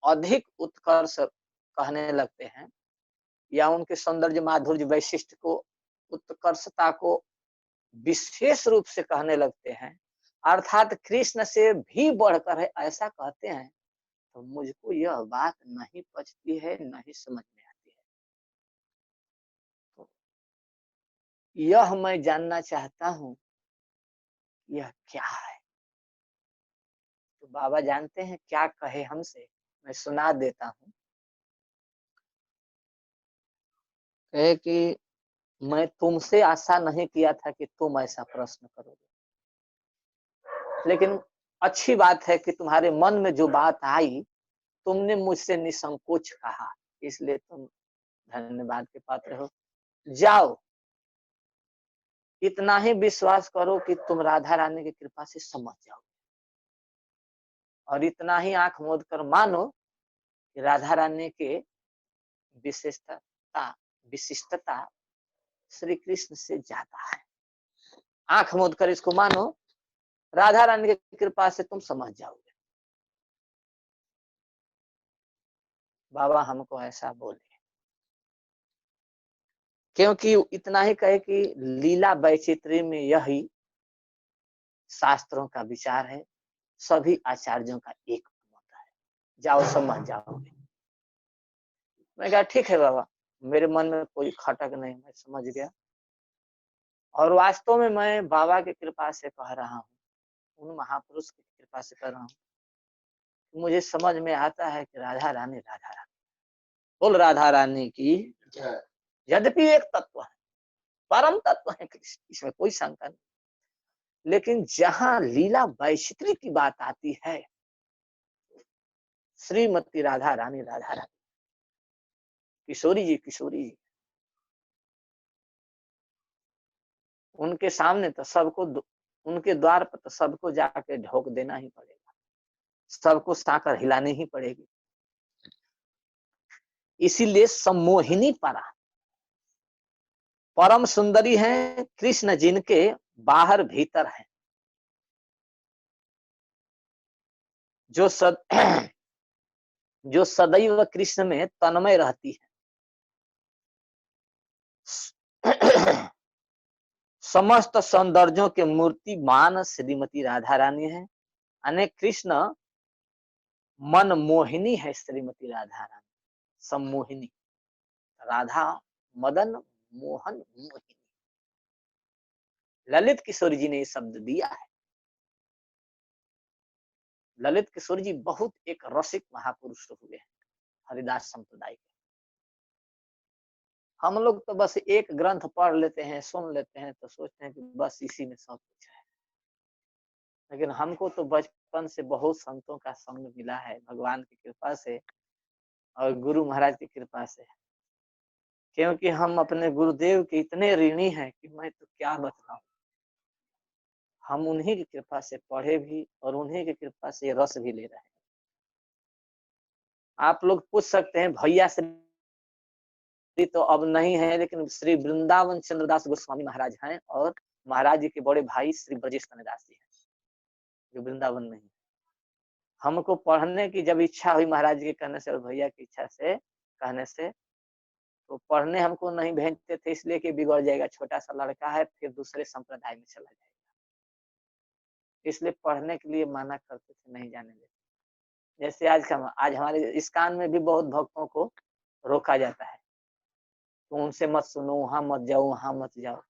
अधिक उत्कर्ष कहने लगते हैं, या उनके सौंदर्य माधुर्य वैशिष्ट को, उत्कर्षता को विशेष रूप से कहने लगते हैं, अर्थात कृष्ण से भी बढ़कर है, ऐसा कहते हैं, तो मुझको यह बात नहीं पचती है, नहीं समझ में आती है। तो यह मैं जानना चाहता हूं, यह क्या है? तो बाबा जानते हैं क्या कहे हमसे, मैं सुना देता हूँ। कहे कि मैं तुमसे आशा नहीं किया था कि तुम ऐसा प्रश्न करोगे, लेकिन अच्छी बात है कि तुम्हारे मन में जो बात आई, तुमने मुझसे निसंकोच कहा, इसलिए तुम धन्यवाद के पात्र हो। जाओ, इतना ही विश्वास करो कि तुम राधा रानी की कृपा से समझ जाओ, और इतना ही आंख मूंद कर मानो कि राधा रानी के विशिष्टता विशिष्टता श्री कृष्ण से ज्यादा है। आंख मूंद कर इसको मानो, राधा रानी की कृपा से तुम समझ जाओगे। बाबा हमको ऐसा बोले, क्योंकि इतना ही कहे कि लीला वैचित्री में यही शास्त्रों का विचार है, सभी आचार्यों का एक मत है, जाओ समझ जाओगे। मैं कहा ठीक है बाबा, मेरे मन में कोई खटक नहीं, मैं समझ गया। और वास्तव में मैं बाबा की कृपा से कह रहा हूँ, उन महापुरुष की कृपा से कह रहा हूँ, मुझे समझ में आता है कि राधा रानी राधा रानी, बोल राधा रानी की। यद्यपि एक तत्व है, परम तत्व है कृष्ण, इसमें कोई शंका नहीं, लेकिन जहां लीला वैचित्री की बात आती है, श्रीमती राधा रानी राधा रानी, किशोरी जी किशोरी जी, उनके सामने तो सबको, उनके द्वार पर तो सबको जाके ढोक देना ही पड़ेगा, सबको साकर हिलानी ही पड़ेगी। इसीलिए सम्मोहिनी परा, परम सुंदरी है कृष्ण, जिनके बाहर भीतर है, जो जो सदैव कृष्ण में तन्मय रहती है। समस्त सौंदर्यों के मूर्तिमान श्रीमती राधा रानी है, अनेक कृष्ण मन मोहिनी है श्रीमती राधा रानी, सम्मोहिनी, राधा मदन मोहन मोहिनी। ललित किशोर जी ने ये शब्द दिया है। ललित किशोर जी बहुत एक रसिक महापुरुष हुए हैं हरिदास संप्रदाय के। हम लोग तो बस एक ग्रंथ पढ़ लेते हैं, सुन लेते हैं, तो सोचते हैं कि बस इसी में सब कुछ है। लेकिन हमको तो बचपन से बहुत संतों का संग मिला है, भगवान की कृपा से और गुरु महाराज की कृपा से, क्योंकि हम अपने गुरुदेव के इतने ऋणी हैं कि मैं तो क्या बताऊं। हम उन्हीं की कृपा से पढ़े भी और उन्हीं की कृपा से रस भी ले रहे हैं। आप लोग पूछ सकते हैं भैया श्री तो अब नहीं है, लेकिन श्री वृंदावन चंद्रदास गोस्वामी महाराज हैं, और महाराज जी के बड़े भाई श्री ब्रजेश दास जी हैं, जो वृंदावन में है। हमको पढ़ने की जब इच्छा हुई महाराज के कहने से और भैया की इच्छा से कहने से, तो पढ़ने हमको नहीं भेजते थे इसलिए कि बिगड़ जाएगा, छोटा सा लड़का है, फिर दूसरे संप्रदाय में चला जाएगा, इसलिए पढ़ने के लिए मना करते थे, नहीं जाने देते। जैसे आज हमारे इस्कान में भी बहुत भक्तों को रोका जाता है, तो उनसे मत सुनो, वहां मत जाओ, वहां मत जाओ।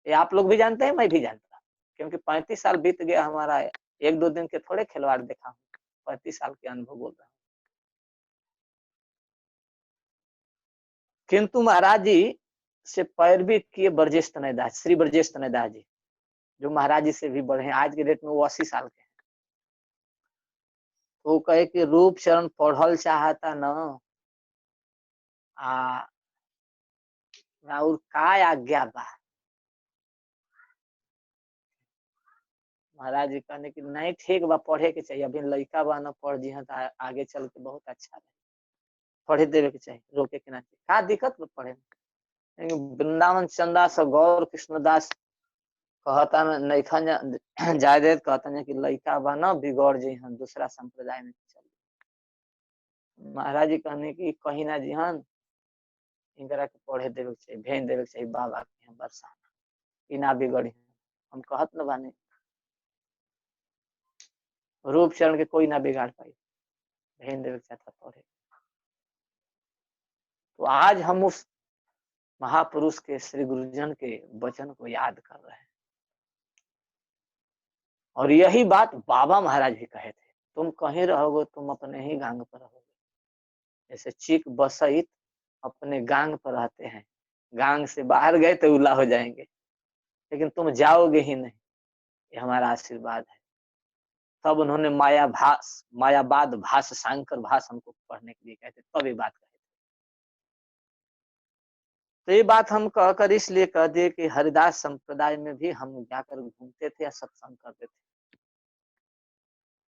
ये आप लोग भी जानते हैं, मैं भी जानता, क्योंकि 35 साल बीत गया हमारा, एक दो दिन के थोड़े खिलवाड़ देखा हूँ, 35 साल के अनुभव बोल रहा हूँ। किंतु महाराज जी से पैरवी किए ब्रजेश तनय दास, श्री ब्रजेश तनय दास जी, जो महाराज जी से भी बड़े हैं, आज के डेट में वो 80 साल के हैं। तो वो कहे कि रूप चरण पढ़ल चाहता न और का आज्ञा बा। महाराज जी कहने की नहीं ठीक बा, पढ़े के चाहिए, अभी लड़का बा न, पढ़ जी तो आगे चल के बहुत अच्छा है, पढ़े देवे के चाहिए, रोके के ना चाहिए, का दिक्कत बा पढ़े में। वृंदावन चंदास गौर कृष्णदास कहता नैखन जायदेव कहता कि लड़का बा न बिगड़ जी हम दूसरा संप्रदाय में चल। महाराज जी कहने की कहीं ना जी हन इनकरा के पढ़े देवे के चाहिए, भेज देवे के चाहिए बाबा के यहाँ बरसाना, कि ना बिगड़ी। हम कहत न बानी रूप चरण के कोई ना बिगाड़ पाई, भेज देवे के चाहता पढ़े। तो आज हम उस महापुरुष के श्री गुरुजन के वचन को याद कर रहे हैं, और यही बात बाबा महाराज भी कहे थे, तुम कहीं रहोगे तुम अपने ही गांग पर रहोगे। जैसे चीक बसईत अपने गांग पर रहते हैं, गांग से बाहर गए तो उल्ला हो जाएंगे, लेकिन तुम जाओगे ही नहीं, ये हमारा आशीर्वाद है। तब उन्होंने मायावाद भाष सांकर भाष हमको पढ़ने के लिए कहते, तब ये बात कहे। तो ये बात हम कहकर इसलिए कह दिए कि हरिदास संप्रदाय में भी हम जाकर घूमते थे या सत्संग करते थे।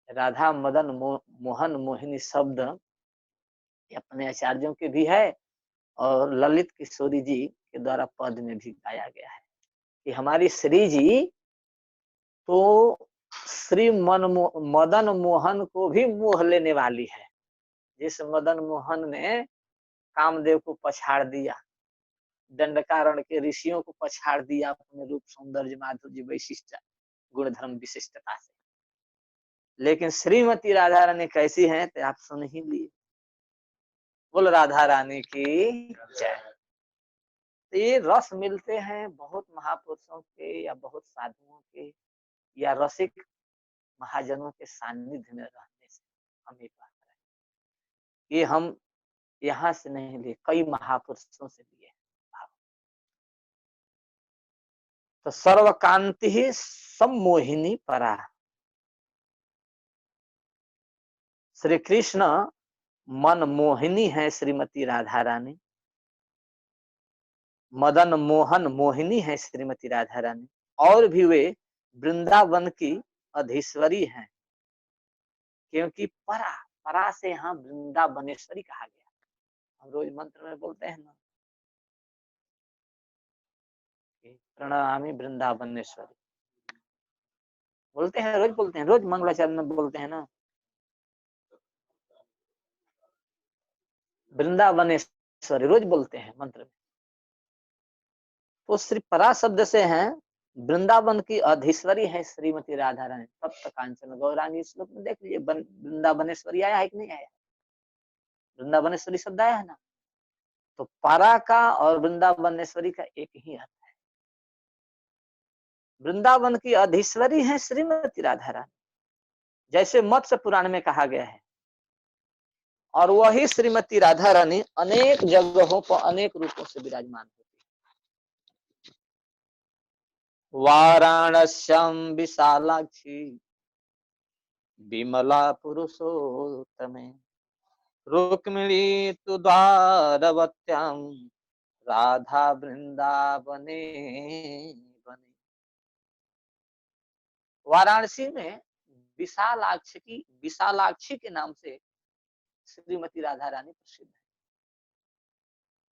राधा मदन मोहन मोहिनी शब्द अपने आचार्यों के भी है, और ललित किशोरी जी के द्वारा पद में भी गाया गया है कि हमारी श्री जी तो श्री मदन मोहन को भी मोह लेने वाली है। जिस मदन मोहन ने कामदेव को पछाड़ दिया, दंडकारण्य के ऋषियों को पछाड़ दिया अपने रूप सौंदर्य माधुर्य वैशिष्ट गुण धर्म विशिष्टता से, लेकिन श्रीमती राधा रानी कैसी हैं तो आप सुन ही लिए। बोल राधा रानी की जय। तो ये रस मिलते हैं बहुत महापुरुषों के या बहुत साधुओं के या रसिक महाजनों के सानिध्य में रहने से हम ये बात करें। ये हम यहाँ से नहीं लिए, कई महापुरुषों से लिए। तो सर्वकांति ही सम्मोहिनी परा, श्री कृष्ण मन मोहिनी है श्रीमती राधा रानी, मदन मोहन मोहिनी है श्रीमती राधा रानी, और भी वे वृंदावन की अधीश्वरी हैं, क्योंकि परा से यहाँ वृंदावनेश्वरी कहा गया। हम रोज मंत्र में बोलते हैं ना, प्रणामी वृंदावनेश्वरी, बोलते हैं रोज, बोलते हैं रोज, मंगलाचरण में बोलते हैं ना, वृंदावनेश्वरी रोज बोलते हैं मंत्र में। तो श्री परा शब्द से हैं वृंदावन की अधीश्वरी है श्रीमती राधा रानी, तप्त कांचन गौरांगी। श्लोक में देख लीजिए वृंदावनेश्वरी आया है कि नहीं आया, वृंदावनेश्वरी शब्द आया है ना। तो परा का और वृंदावनेश्वरी का एक ही अर्थ है। वृंदावन की अधीश्वरी है श्रीमती राधा रानी, जैसे मत्स्य पुराण में कहा गया है, और वही श्रीमती राधा रानी अनेक जगहों पर अनेक रूपों से विराजमान होती है। वाराणस्याम विशालाक्षी विमला पुरुषोत्तमे, रुक्मिणी तु द्वारवत्यां राधा वृंदावने बने। वाराणसी में विशालाक्षी के नाम से श्रीमती राधा रानी प्रसिद्ध है।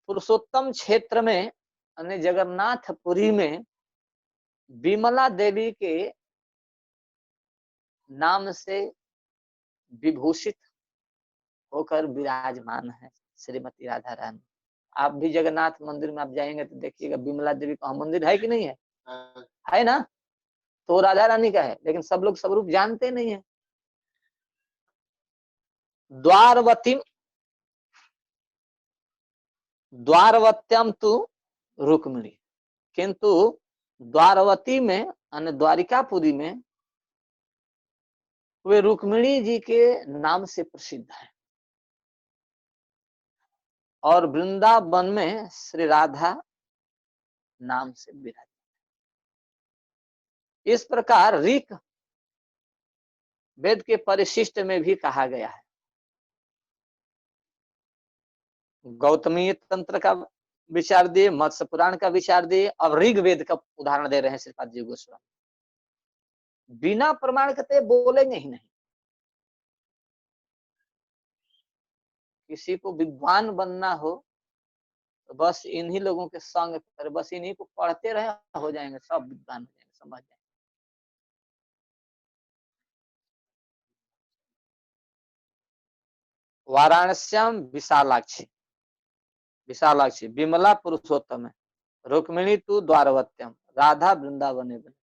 पुरुषोत्तम क्षेत्र में यानी जगन्नाथपुरी में विमला देवी के नाम से विभूषित होकर विराजमान है श्रीमती राधा रानी। आप भी जगन्नाथ मंदिर में आप जाएंगे तो देखिएगा विमला देवी का मंदिर है कि नहीं है? है ना? तो राधा रानी का है, लेकिन सब लोग स्वरूप जानते नहीं है। द्वारवत्यम तु रुक्मिणी, किंतु द्वारवती में यानी द्वारिकापुरी में वे रुक्मिणी जी के नाम से प्रसिद्ध है, और वृंदावन में श्री राधा नाम से विराज। इस प्रकार ऋक वेद के परिशिष्ट में भी कहा गया है। गौतमी तंत्र का विचार दिए, मत्स्य पुराण का विचार दिए, अब ऋग्वेद का उदाहरण दे रहे हैं श्रीपाद जी गोस्वामी। बिना प्रमाण के बोलेंगे ही नहीं। किसी को विद्वान बनना हो तो बस इन्हीं लोगों के संग कर, बस इन्हीं को पढ़ते रहे, हो जाएंगे, सब विद्वान हो जाएंगे, समझ जाएंगे। वाराणस्याम विशालाक्षी, विशालाक्षी विमला पुरुषोत्तम, रुक्मिणी तु द्वारवत्यम, राधा वृंदावने बने।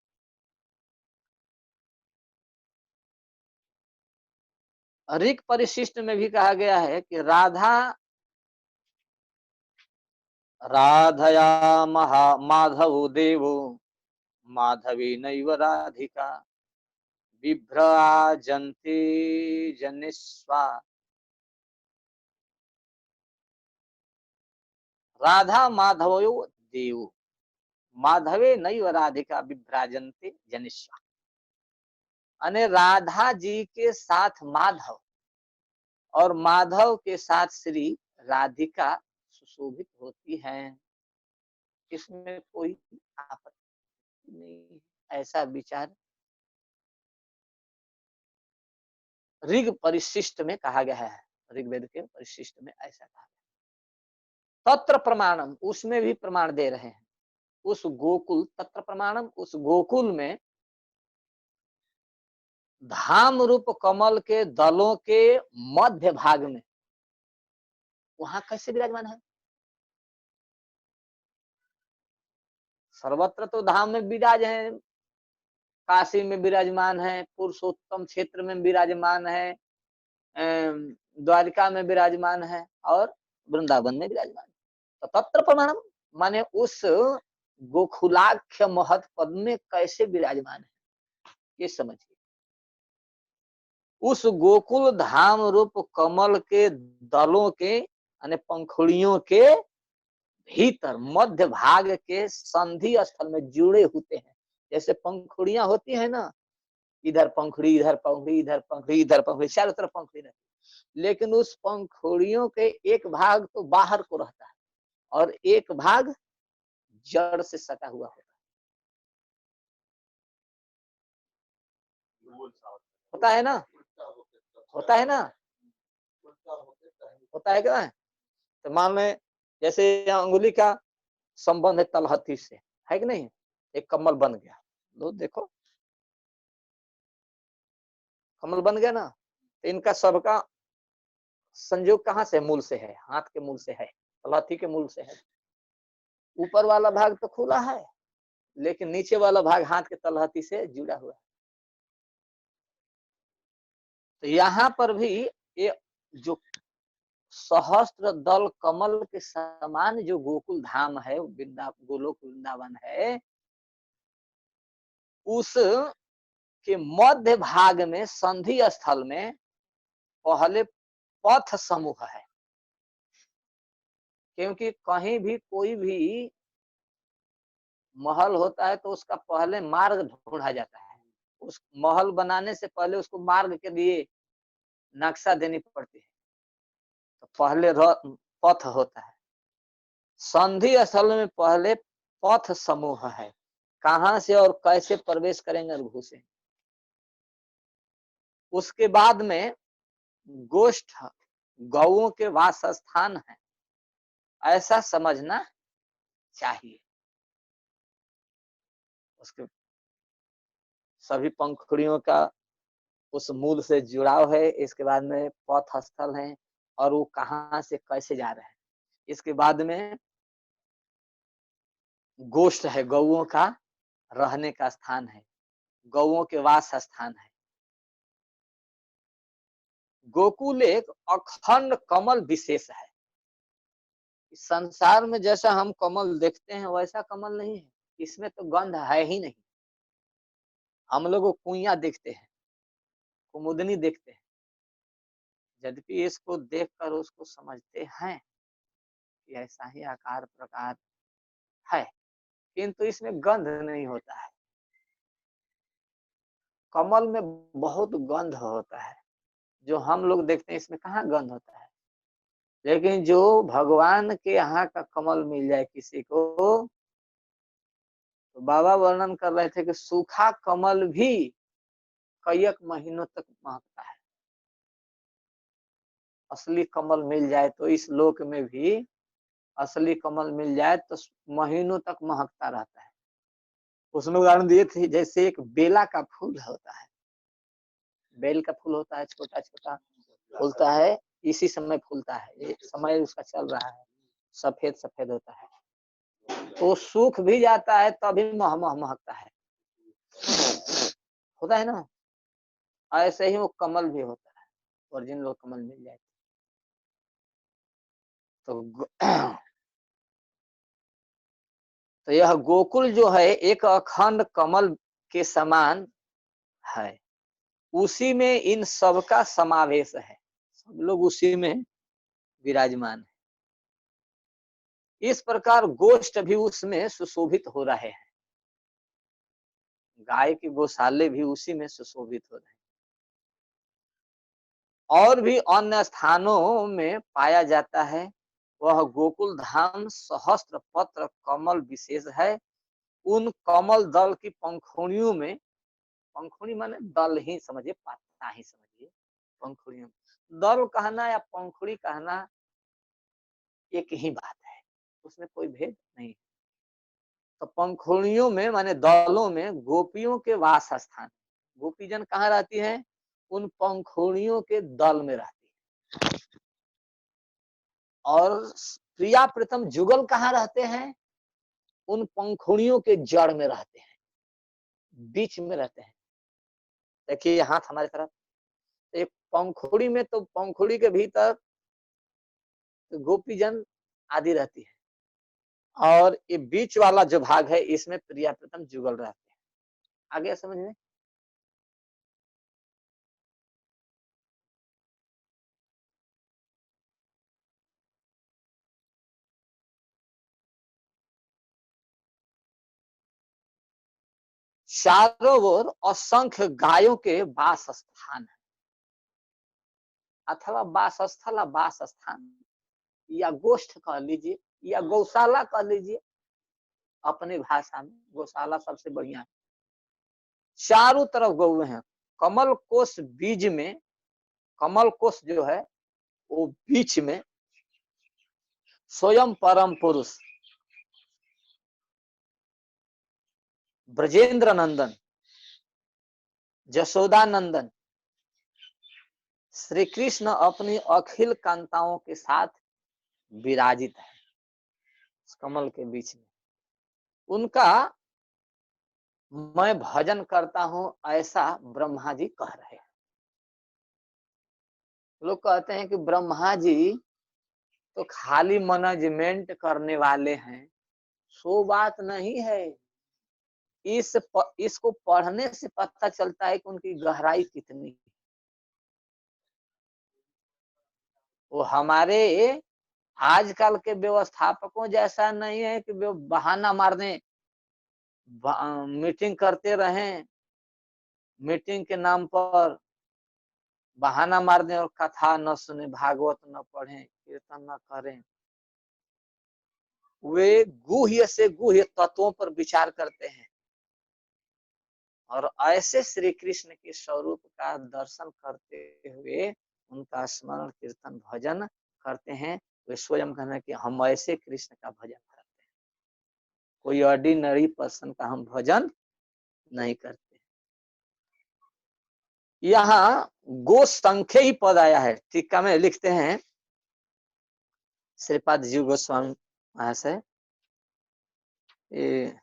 ऋक परिशिष्ट में भी कहा गया है कि राधया माधवो देवो माधवी नैव राधिका विभ्राजन्ते जनिस्वा। राधा माधवो देव माधवे नैव राधिका विभ्राजन्ते जनिस्वा, अने राधा जी के साथ माधव और माधव के साथ श्री राधिका सुशोभित होती हैं, इसमें कोई आपत्ति नहीं, ऐसा विचार ऋग परिशिष्ट में कहा गया है। ऋग्वेद के परिशिष्ट में ऐसा कहा गया। तत्र प्रमाणम, उसमें भी प्रमाण दे रहे हैं। उस गोकुल, तत्र प्रमाणम, उस गोकुल में धाम रूप कमल के दलों के मध्य भाग में वहां कैसे विराजमान है? सर्वत्र तो धाम में विराज है, काशी में विराजमान है, पुरुषोत्तम क्षेत्र में विराजमान है, द्वारिका में विराजमान है, और वृंदावन में विराजमान है। तो तत्र प्रमाणम माने उस गोकुलाख्य महत पद में कैसे विराजमान है, ये समझिए। उस गोकुल धाम रूप कमल के दलों के यानी पंखुड़ियों के भीतर मध्य भाग के संधि स्थल में जुड़े होते हैं। जैसे पंखुड़ियां होती है ना, इधर पंखुड़ी, इधर पंखुड़ी, इधर पंखुड़ी, इधर पंखुड़ी, चारों तरफ पंखुड़ी रहती, लेकिन उस पंखुड़ियों के एक भाग तो बाहर को रहता है और एक भाग जड़ से सटा हुआ होता है ना, होता है ना, होता है क्या? तो मान ले जैसे अंगुली का संबंध है तलहथी से, है कि नहीं, एक कमल बन गया, लो देखो कमल बन गया ना, तो इनका सबका संयोग कहाँ से, मूल से है, हाथ के मूल से है, तलहथी के मूल से है। ऊपर वाला भाग तो खुला है, लेकिन नीचे वाला भाग हाथ के तलहथी से जुड़ा हुआ है। तो यहाँ पर भी ये जो सहस्त्र दल कमल के समान जो गोकुल धाम है, गोलोक वृंदावन है, उस के मध्य भाग में संधि स्थल में पहले पथ समूह है। क्योंकि कहीं भी कोई भी महल होता है तो उसका पहले मार्ग ढूंढा जाता है, उस महल बनाने से पहले उसको मार्ग के लिए नक्शा देनी पड़ती है, तो पहले पथ होता है। संधि स्थल में पहले पथ समूह है, कहां से और कैसे प्रवेश करेंगे और घुसे। उसके बाद में गोष्ठ गौओं के वास स्थान है, ऐसा समझना चाहिए। उसके सभी पंखुड़ियों का उस मूल से जुड़ाव है, इसके बाद में पथ स्थल है और वो कहाँ से कैसे जा रहे हैं। इसके बाद में गोष्ठ है, गौओं का रहने का स्थान है, गौओं के वास स्थान है। गोकुल एक अखंड कमल विशेष है। संसार में जैसा हम कमल देखते हैं वैसा कमल नहीं है, इसमें तो गंध है ही नहीं। हम लोग कुइया देखते हैं, कुमुदनी देखते हैं, यद्यपि इसको देखकर उसको समझते हैं कि ऐसा ही आकार प्रकार है, किंतु इसमें गंध नहीं होता है। कमल में बहुत गंध होता है, जो हम लोग देखते हैं इसमें कहाँ गंध होता है। लेकिन जो भगवान के यहाँ का कमल मिल जाए किसी को, तो बाबा वर्णन कर रहे थे कि सूखा कमल भी कई महीनों तक महकता है। असली कमल मिल जाए तो इस लोक में भी असली कमल मिल जाए तो महीनों तक महकता रहता है। उसमें उदाहरण दिए थे, जैसे एक बेला का फूल होता है, बेल का फूल होता है, छोटा छोटा फूलता है, इसी समय फूलता है, ये समय उसका चल रहा है, सफेद सफेद होता है, तो सूख भी जाता है तभी मह मह महकता है, होता है ना। ऐसे ही वो कमल भी होता है, और जिन लोग कमल मिल जाए तो तो यह गोकुल जो है एक अखंड कमल के समान है, उसी में इन सबका समावेश है, सब लोग उसी में विराजमान है। इस प्रकार गोष्ठ भी उसमें सुशोभित हो रहे हैं, गाय के गौशाले भी उसी में सुशोभित हो रहे हैं। और भी अन्य स्थानों में पाया जाता है, वह गोकुल धाम सहस्त्र पत्र कमल विशेष है। उन कमल दल की पंखुड़ियों में, पंखुड़ी माने दल ही समझिए, पत्ता ही समझिए, पंखुड़ियों, दल कहना या पंखुड़ी कहना एक ही बात है, उसमें कोई भेद नहीं। तो पंखुड़ियों में माने दलों में गोपियों के वास स्थान, गोपीजन कहाँ रहती है, उन पंखुड़ियों के दल में रहती है। और प्रिया प्रीतम जुगल कहाँ रहते हैं, उन पंखुड़ियों के जड़ में रहते हैं, बीच में रहते हैं। देखिए हाथ हमारी तरफ, एक पंखुड़ी में, तो पंखुड़ी के भीतर गोपीजन आदि रहती है, और ये बीच वाला जो भाग है इसमें प्रिया प्रीतम जुगल रहते हैं। आगे समझ में। चारों ओर असंख्य गायों के वास स्थान है, अथवा वासस्थल, वास स्थान या गोष्ठ कह लीजिए या गौशाला कह लीजिए, अपनी भाषा में गौशाला सबसे बढ़िया है। चारों तरफ गौ हैं, कमल कोश बीज में, कमल कोश जो है वो बीच में स्वयं परम पुरुष ब्रजेंद्र नंदन, जसोदा नंदन श्री कृष्ण अपनी अखिल कांताओं के साथ विराजित है कमल के बीच में। उनका मैं भजन करता हूं ऐसा ब्रह्मा जी कह रहे हैं। लोग कहते हैं कि ब्रह्मा जी तो खाली मैनेजमेंट करने वाले हैं, सो बात नहीं है। इसको पढ़ने से पता चलता है कि उनकी गहराई कितनी है। वो हमारे आजकल के व्यवस्थापकों जैसा नहीं है कि वो बहाना मारने मीटिंग करते रहें, मीटिंग के नाम पर बहाना मारने और कथा न सुने, भागवत न पढ़ें, कीर्तन न करें। वे गुह्य से गुह्य तत्वों पर विचार करते हैं और ऐसे श्री कृष्ण के स्वरूप का दर्शन करते हुए उनका स्मरण कीर्तन भजन करते हैं। वे स्वयं कहना कि हम ऐसे कृष्ण का भजन करते हैं, कोई ऑर्डिनरी पर्सन का हम भजन नहीं करते। यहाँ गो संख्य ही पद आया है। टीका में लिखते हैं श्रीपाद जी गोस्वामी महाशय, ये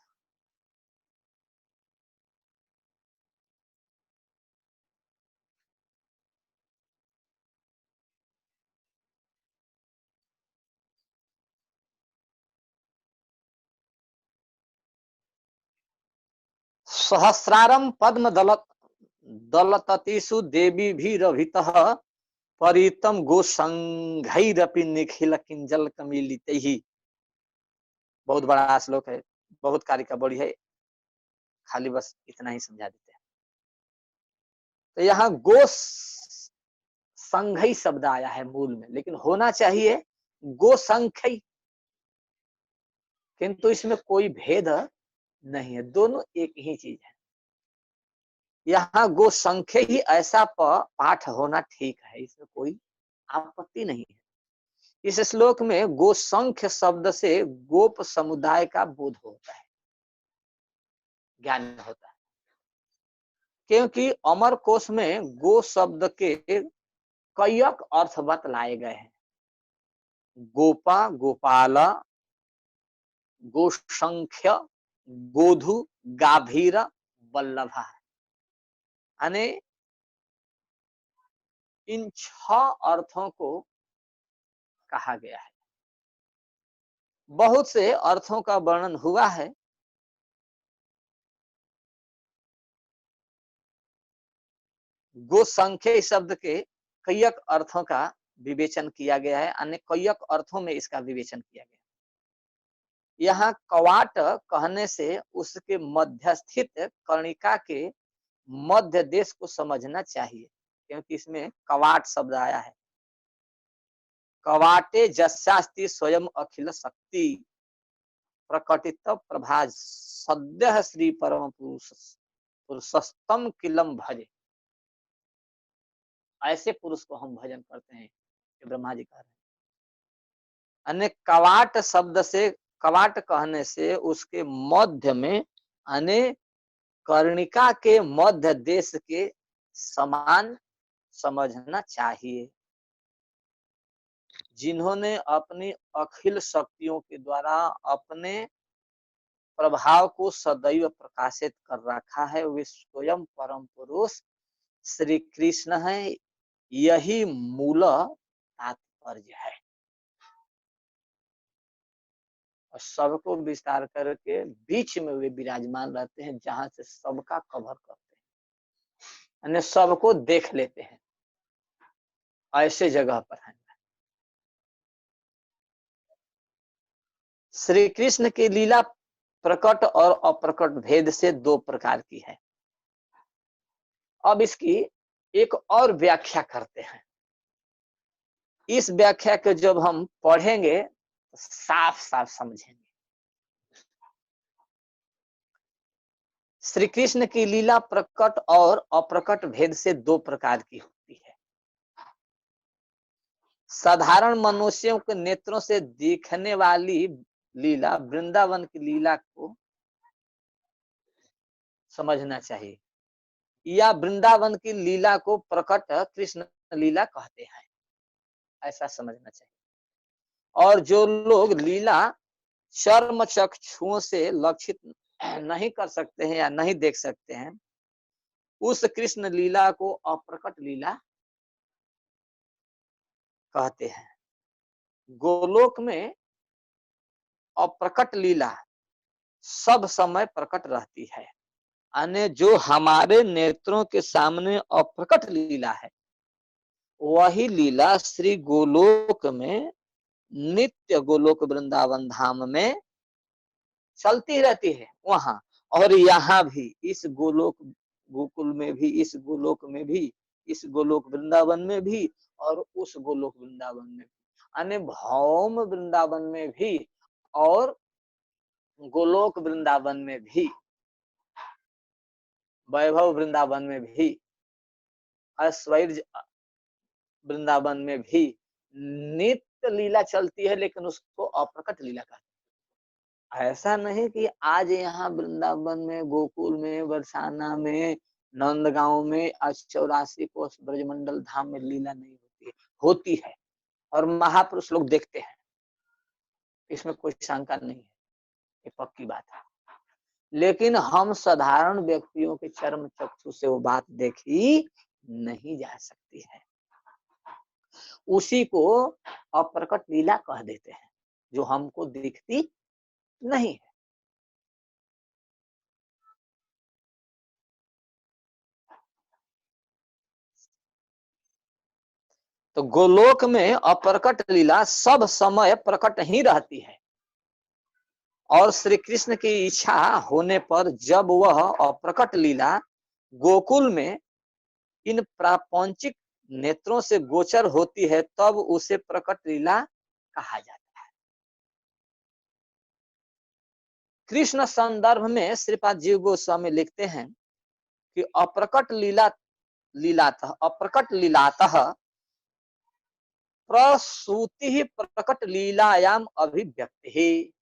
सहस्रारम पद्म दलततिषु देवी भी रभितः परितम गोसंघैरपि निखिल किंजल कमिलित ही। बहुत बड़ा श्लोक है, बहुत कार्य का बड़ी है, खाली बस इतना ही समझा देते हैं। तो यहाँ गो संघई शब्द आया है मूल में, लेकिन होना चाहिए गो संख्य, किंतु इसमें कोई भेद नहीं है, दोनों एक ही चीज है। यहाँ गो संख्य ही ऐसा पाठ होना ठीक है, इसमें कोई आपत्ति नहीं है। इस श्लोक में गोसंख्य शब्द से गोप समुदाय का बोध होता है, ज्ञान होता है, क्योंकि अमर कोश में गो शब्द के कईक अर्थ बतलाए गए हैं। गोपा, गोपाला, गोसंख्य, गोधु, गाभीर, वल्लभा, यानी इन 6 अर्थों को कहा गया है। बहुत से अर्थों का वर्णन हुआ है। गोसंख्य शब्द के कईक अर्थों का विवेचन किया गया है, अन्य कईक अर्थों में इसका विवेचन किया गया। यहाँ कवाट कहने से उसके मध्यस्थित कर्णिका के मध्य देश को समझना चाहिए, क्योंकि इसमें कवाट शब्द आया है। कवाटे जस्यास्ति स्वयं अखिल शक्ति प्रकटित प्रभा सद्य श्री परम पुरुषस्तम किलम भजे। ऐसे पुरुष को हम भजन करते हैं, ब्रह्मा जी कह रहे हैं। अन्य कवाट शब्द से, कवाट कहने से उसके मध्य में अन्य कर्णिका के मध्य देश के समान समझना चाहिए, जिन्होंने अपनी अखिल शक्तियों के द्वारा अपने प्रभाव को सदैव प्रकाशित कर रखा है, वे स्वयं परम पुरुष श्री कृष्ण है। यही मूल तात्पर्य है, और सबको विस्तार करके बीच में वे विराजमान रहते हैं, जहां से सबका कवर करते हैं, यानी सबको देख लेते हैं, ऐसे जगह पर है। श्री कृष्ण की लीला प्रकट और अप्रकट भेद से 2 प्रकार की है। अब इसकी एक और व्याख्या करते हैं। इस व्याख्या को जब हम पढ़ेंगे तो साफ साफ समझेंगे। श्री कृष्ण की लीला प्रकट और अप्रकट भेद से 2 प्रकार की होती है। साधारण मनुष्यों के नेत्रों से देखने वाली लीला वृंदावन की लीला को समझना चाहिए, या वृंदावन की लीला को प्रकट कृष्ण लीला कहते हैं, ऐसा समझना चाहिए। और जो लोग लीला चर्म चक्षुओं से लक्षित नहीं कर सकते हैं या नहीं देख सकते हैं, उस कृष्ण लीला को अप्रकट लीला कहते हैं। गोलोक में अप्रकट लीला सब समय प्रकट रहती है, अन्य जो हमारे नेत्रों के सामने अप्रकट लीला है, वही लीला श्री गोलोक में नित्य गोलोक वृंदावन धाम में चलती रहती है वहां। और यहाँ भी इस गोलोक गोकुल में भी, इस गोलोक में भी, इस गोलोक वृंदावन में भी, और उस गोलोक वृंदावन में भी, यानी भौम वृंदावन में भी और गोलोक वृंदावन में भी, वैभव वृंदावन में भी, ऐश्वर्य वृंदावन में भी नित्य लीला चलती है, लेकिन उसको अप्रकट लीला कहते हैं। ऐसा नहीं कि आज यहाँ वृंदावन में, गोकुल में, बरसाना में नंदगांव में आज 84 कोस ब्रजमंडल धाम में लीला नहीं होती है और महापुरुष लोग देखते हैं, इसमें कोई शंका नहीं है, ये पक्की बात है। लेकिन हम साधारण व्यक्तियों के चर्म चक्षु से वो बात देखी नहीं जा सकती है। उसी को अप्रकट लीला कह देते हैं, जो हमको दिखती नहीं है। तो गोलोक में अप्रकट लीला सब समय प्रकट ही रहती है, और श्री कृष्ण की इच्छा होने पर जब वह अप्रकट लीला गोकुल में इन प्रापंचिक नेत्रों से गोचर होती है, तब उसे प्रकट लीला कहा जाता है। कृष्ण संदर्भ में श्रीपाद जीव गोस्वामी लिखते हैं कि अप्रकट लीलातः प्रसूति प्रकट लीलायाम अभिव्यक्ति,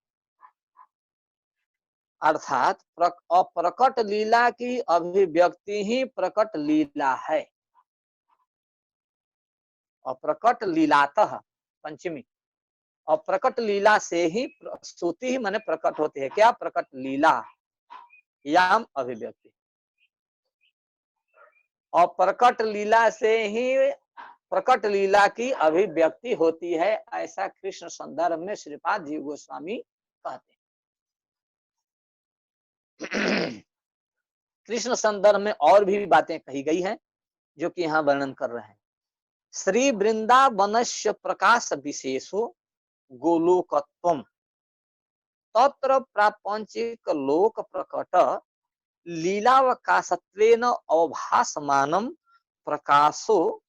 अर्थात अप्रकट लीला की अभिव्यक्ति ही प्रकट लीला है। अप्रकट लीलातः पंचमी, अप्रकट लीला से ही प्रसूति ही माने प्रकट होती है। क्या? प्रकट लीला याम अभिव्यक्ति, अप्रकट लीला से ही प्रकट लीला की अभिव्यक्ति होती है, ऐसा कृष्ण संदर्भ में श्रीपाद जीव गोस्वामी कहते हैं। कृष्ण संदर्भ में और भी बातें कही गई हैं, जो कि यहाँ वर्णन कर रहे हैं। श्री वृंदावनस्य प्रकाश विशेषो गोलोकत्वम तत्र प्रापंचिक लोक प्रकट लीलावकाशत्वेन अवभासमानम प्रकाशो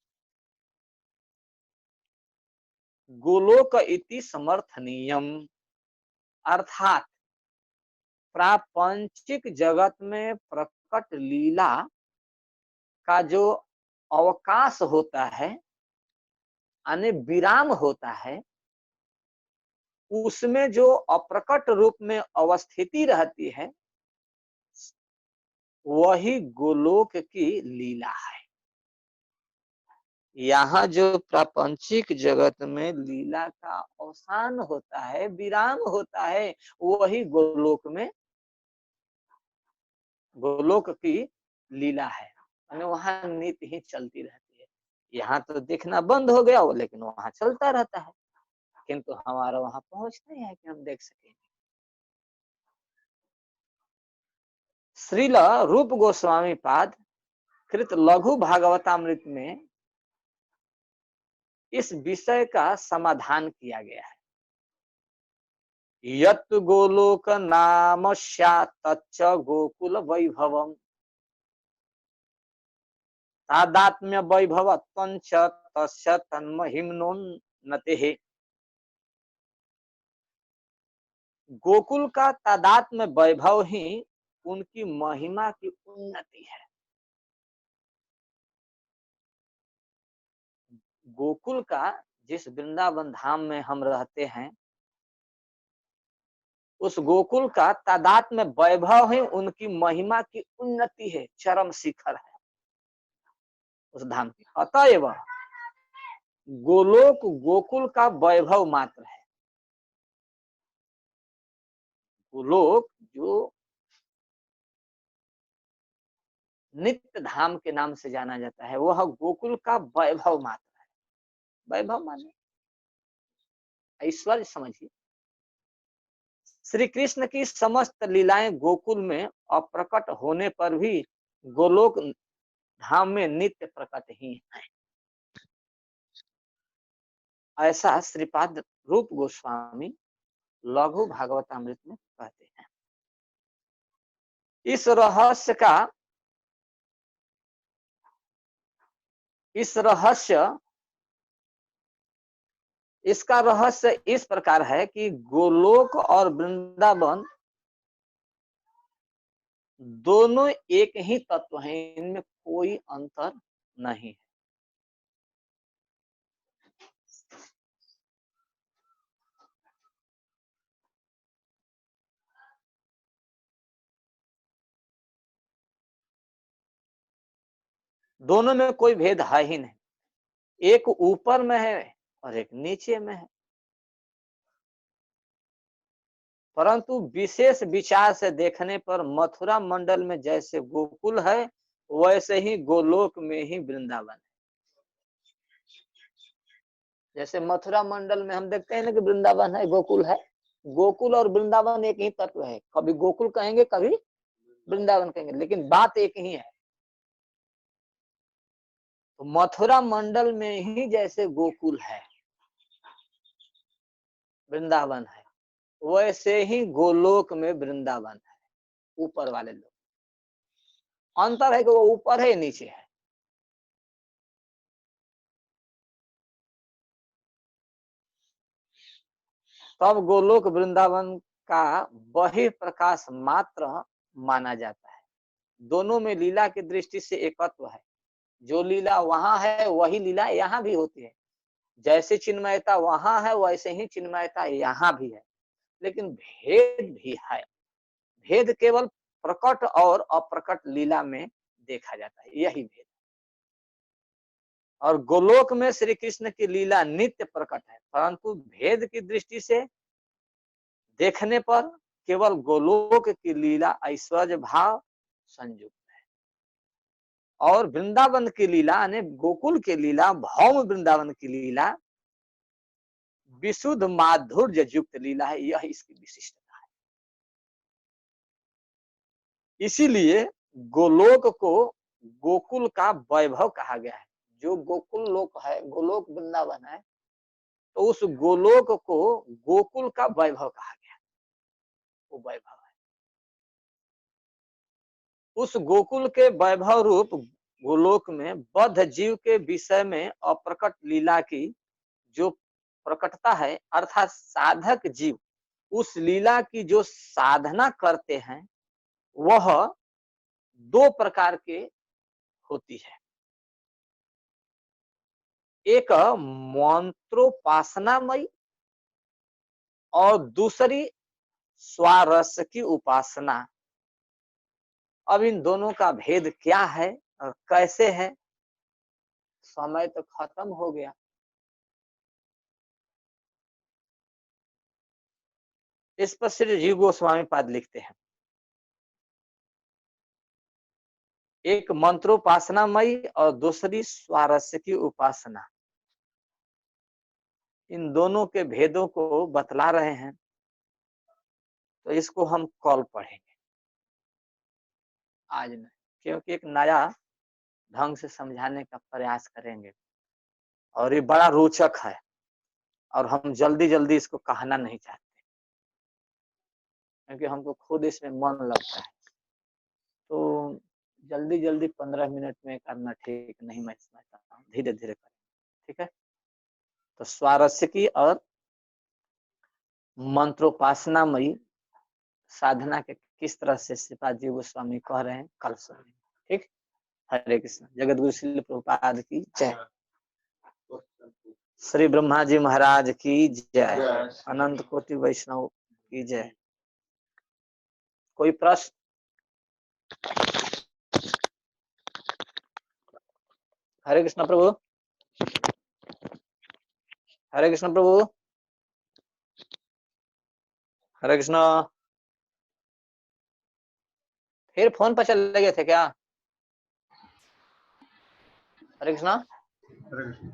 गोलोक इति समर्थनीयम, अर्थात प्रापंचिक जगत में प्रकट लीला का जो अवकाश होता है, यानी विराम होता है, उसमें जो अप्रकट रूप में अवस्थिति रहती है, वही गोलोक की लीला है। यहाँ जो प्रापंचिक जगत में लीला का अवसान होता है, विराम होता है, वही गोलोक में गोलोक की लीला है। वहां नीति ही चलती रहती है। यहाँ तो देखना बंद हो गया हो, लेकिन वहां चलता रहता है, किंतु हमारा वहां पहुंच नहीं है कि हम देख सकें। श्रील रूप गोस्वामी पाद कृत लघु भागवतामृत में इस विषय का समाधान किया गया है। यत् गोलोक नाम तच्च गोकुल वैभवम तादात्म्य वैभवत्वंच तस्य तन्महिम्नोन्नतेः। गोकुल का तादात्म्य वैभव ही उनकी महिमा की उन्नति है। गोकुल का, जिस वृंदावन धाम में हम रहते हैं, उस गोकुल का तादात्म्य वैभव ही उनकी महिमा की उन्नति है, चरम शिखर है उस धाम की। अतएव गोलोक गोकुल का वैभव मात्र है। गोलोक जो नित्य धाम के नाम से जाना जाता है, वह गोकुल का वैभव मात्र है। वैभव माने ऐश्वर्य समझिए। श्री कृष्ण की समस्त लीलाएं गोकुल में अप्रकट होने पर भी गोलोक धाम में नित्य प्रकट ही है, ऐसा श्रीपाद रूप गोस्वामी लघु भागवतामृत में कहते हैं। इस रहस्य इसका रहस्य इस प्रकार है कि गोलोक और वृंदावन दोनों एक ही तत्व हैं, इनमें कोई अंतर नहीं है। दोनों में कोई भेद है ही नहीं, एक ऊपर में है और एक नीचे में है। परंतु विशेष विचार से देखने पर मथुरा मंडल में जैसे गोकुल है, वैसे ही गोलोक में ही वृंदावन है। जैसे मथुरा मंडल में हम देखते हैं ना कि वृंदावन है, गोकुल है, गोकुल और वृंदावन एक ही तत्व है, कभी गोकुल कहेंगे कभी वृंदावन कहेंगे, लेकिन बात एक ही है। तो मथुरा मंडल में ही जैसे गोकुल है, वृंदावन है, वैसे ही गोलोक में वृंदावन है, ऊपर वाले लोग। अंतर है कि वो ऊपर है नीचे है। तब गोलोक वृंदावन का वही प्रकाश मात्र माना जाता है। दोनों में लीला की दृष्टि से एकत्व है, जो लीला वहां है वही लीला यहाँ भी होती है। जैसे चिन्मयता वहां है वैसे ही चिन्मयता यहाँ भी है, लेकिन भेद भी है। भेद केवल प्रकट और अप्रकट लीला में देखा जाता है, यही भेद। और गोलोक में श्री कृष्ण की लीला नित्य प्रकट है, परंतु भेद की दृष्टि से देखने पर केवल गोलोक की लीला ऐश्वर्य भाव संयुक्त है, और वृंदावन की लीला यानी गोकुल की लीला, भौम वृंदावन की लीला विशुद्ध माधुर्य युक्त लीला है, यह इसकी विशिष्टता है। इसीलिए गोलोक को गोकुल का वैभव कहा गया है। जो गोकुल लोक है, गोलोक वृंदावन है, तो उस गोलोक को गोकुल का वैभव कहा गया, वो वैभव है। उस गोकुल के वैभव रूप गोलोक में बद्ध जीव के विषय में अप्रकट लीला की जो प्रकटता है, अर्थात साधक जीव उस लीला की जो साधना करते हैं, वह दो प्रकार के होती है। एक मंत्रोपासनामयी और दूसरी स्वारस की उपासना। अब इन दोनों का भेद क्या है और कैसे है, समय तो खत्म हो गया। इस पर श्री जीव गोस्वामी पाद लिखते हैं, एक मंत्रोपासनामयी और दूसरी स्वारस्य की उपासना। इन दोनों के भेदों को बतला रहे हैं, तो इसको हम कल पढ़ेंगे, आज नहीं, क्योंकि एक नया ढंग से समझाने का प्रयास करेंगे और ये बड़ा रोचक है और हम जल्दी जल्दी इसको कहना नहीं चाहते, क्योंकि हमको खुद इसमें मन लगता है। तो जल्दी जल्दी 15 मिनट में करना ठीक नहीं, मैं समझता हूँ, धीरे धीरे करें, ठीक है। तो स्वारस्य की और मंत्रोपासनामयी साधना के किस तरह से श्रीपाद जी गोस्वामी कह रहे हैं, कल सुनेंगे, ठीक। हरे कृष्ण। जगत गुरु श्रील प्रभुपाद की जय। श्री ब्रह्मा जी महाराज की जय। अनंत कोटि वैष्णव की जय। कोई प्रश्न? हरे कृष्ण प्रभु। हरे कृष्ण प्रभु। हरे कृष्ण। फिर फोन पर चले गए थे क्या? हरे कृष्ण।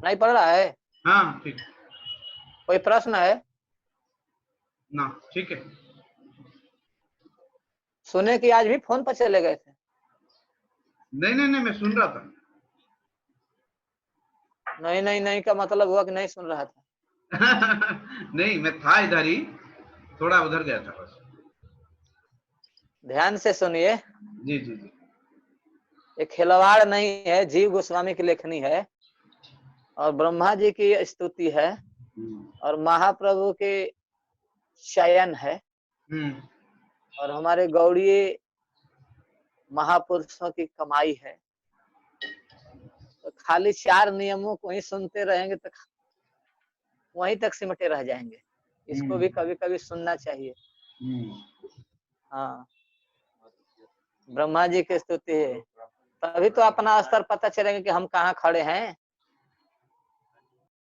नहीं पढ़ रहा है? हाँ ठीक। कोई प्रश्न है? ना ठीक है। सुने कि आज भी फोन पर चले गए थे। नहीं नहीं नहीं, मैं सुन रहा था। नहीं नहीं नहीं का मतलब हुआ कि नहीं सुन रहा था। नहीं, मैं था इधर ही, थोड़ा उधर गया था बस। ध्यान से सुनिए। जी जी जी। ये खिलवाड़ नहीं है, जीव गोस्वामी की लेखनी है और ब्रह्मा जी की स्तुति है और महाप्रभु के शयन है और हमारे गौड़ीय महापुरुषों की कमाई है। तो खाली 4 नियमों को ही सुनते रहेंगे तो वहीं तक सिमटे रह जाएंगे। इसको भी कभी कभी सुनना चाहिए। हाँ, ब्रह्मा जी की स्तुति है, तभी तो अपना स्तर पता चलेगा कि हम कहाँ खड़े हैं।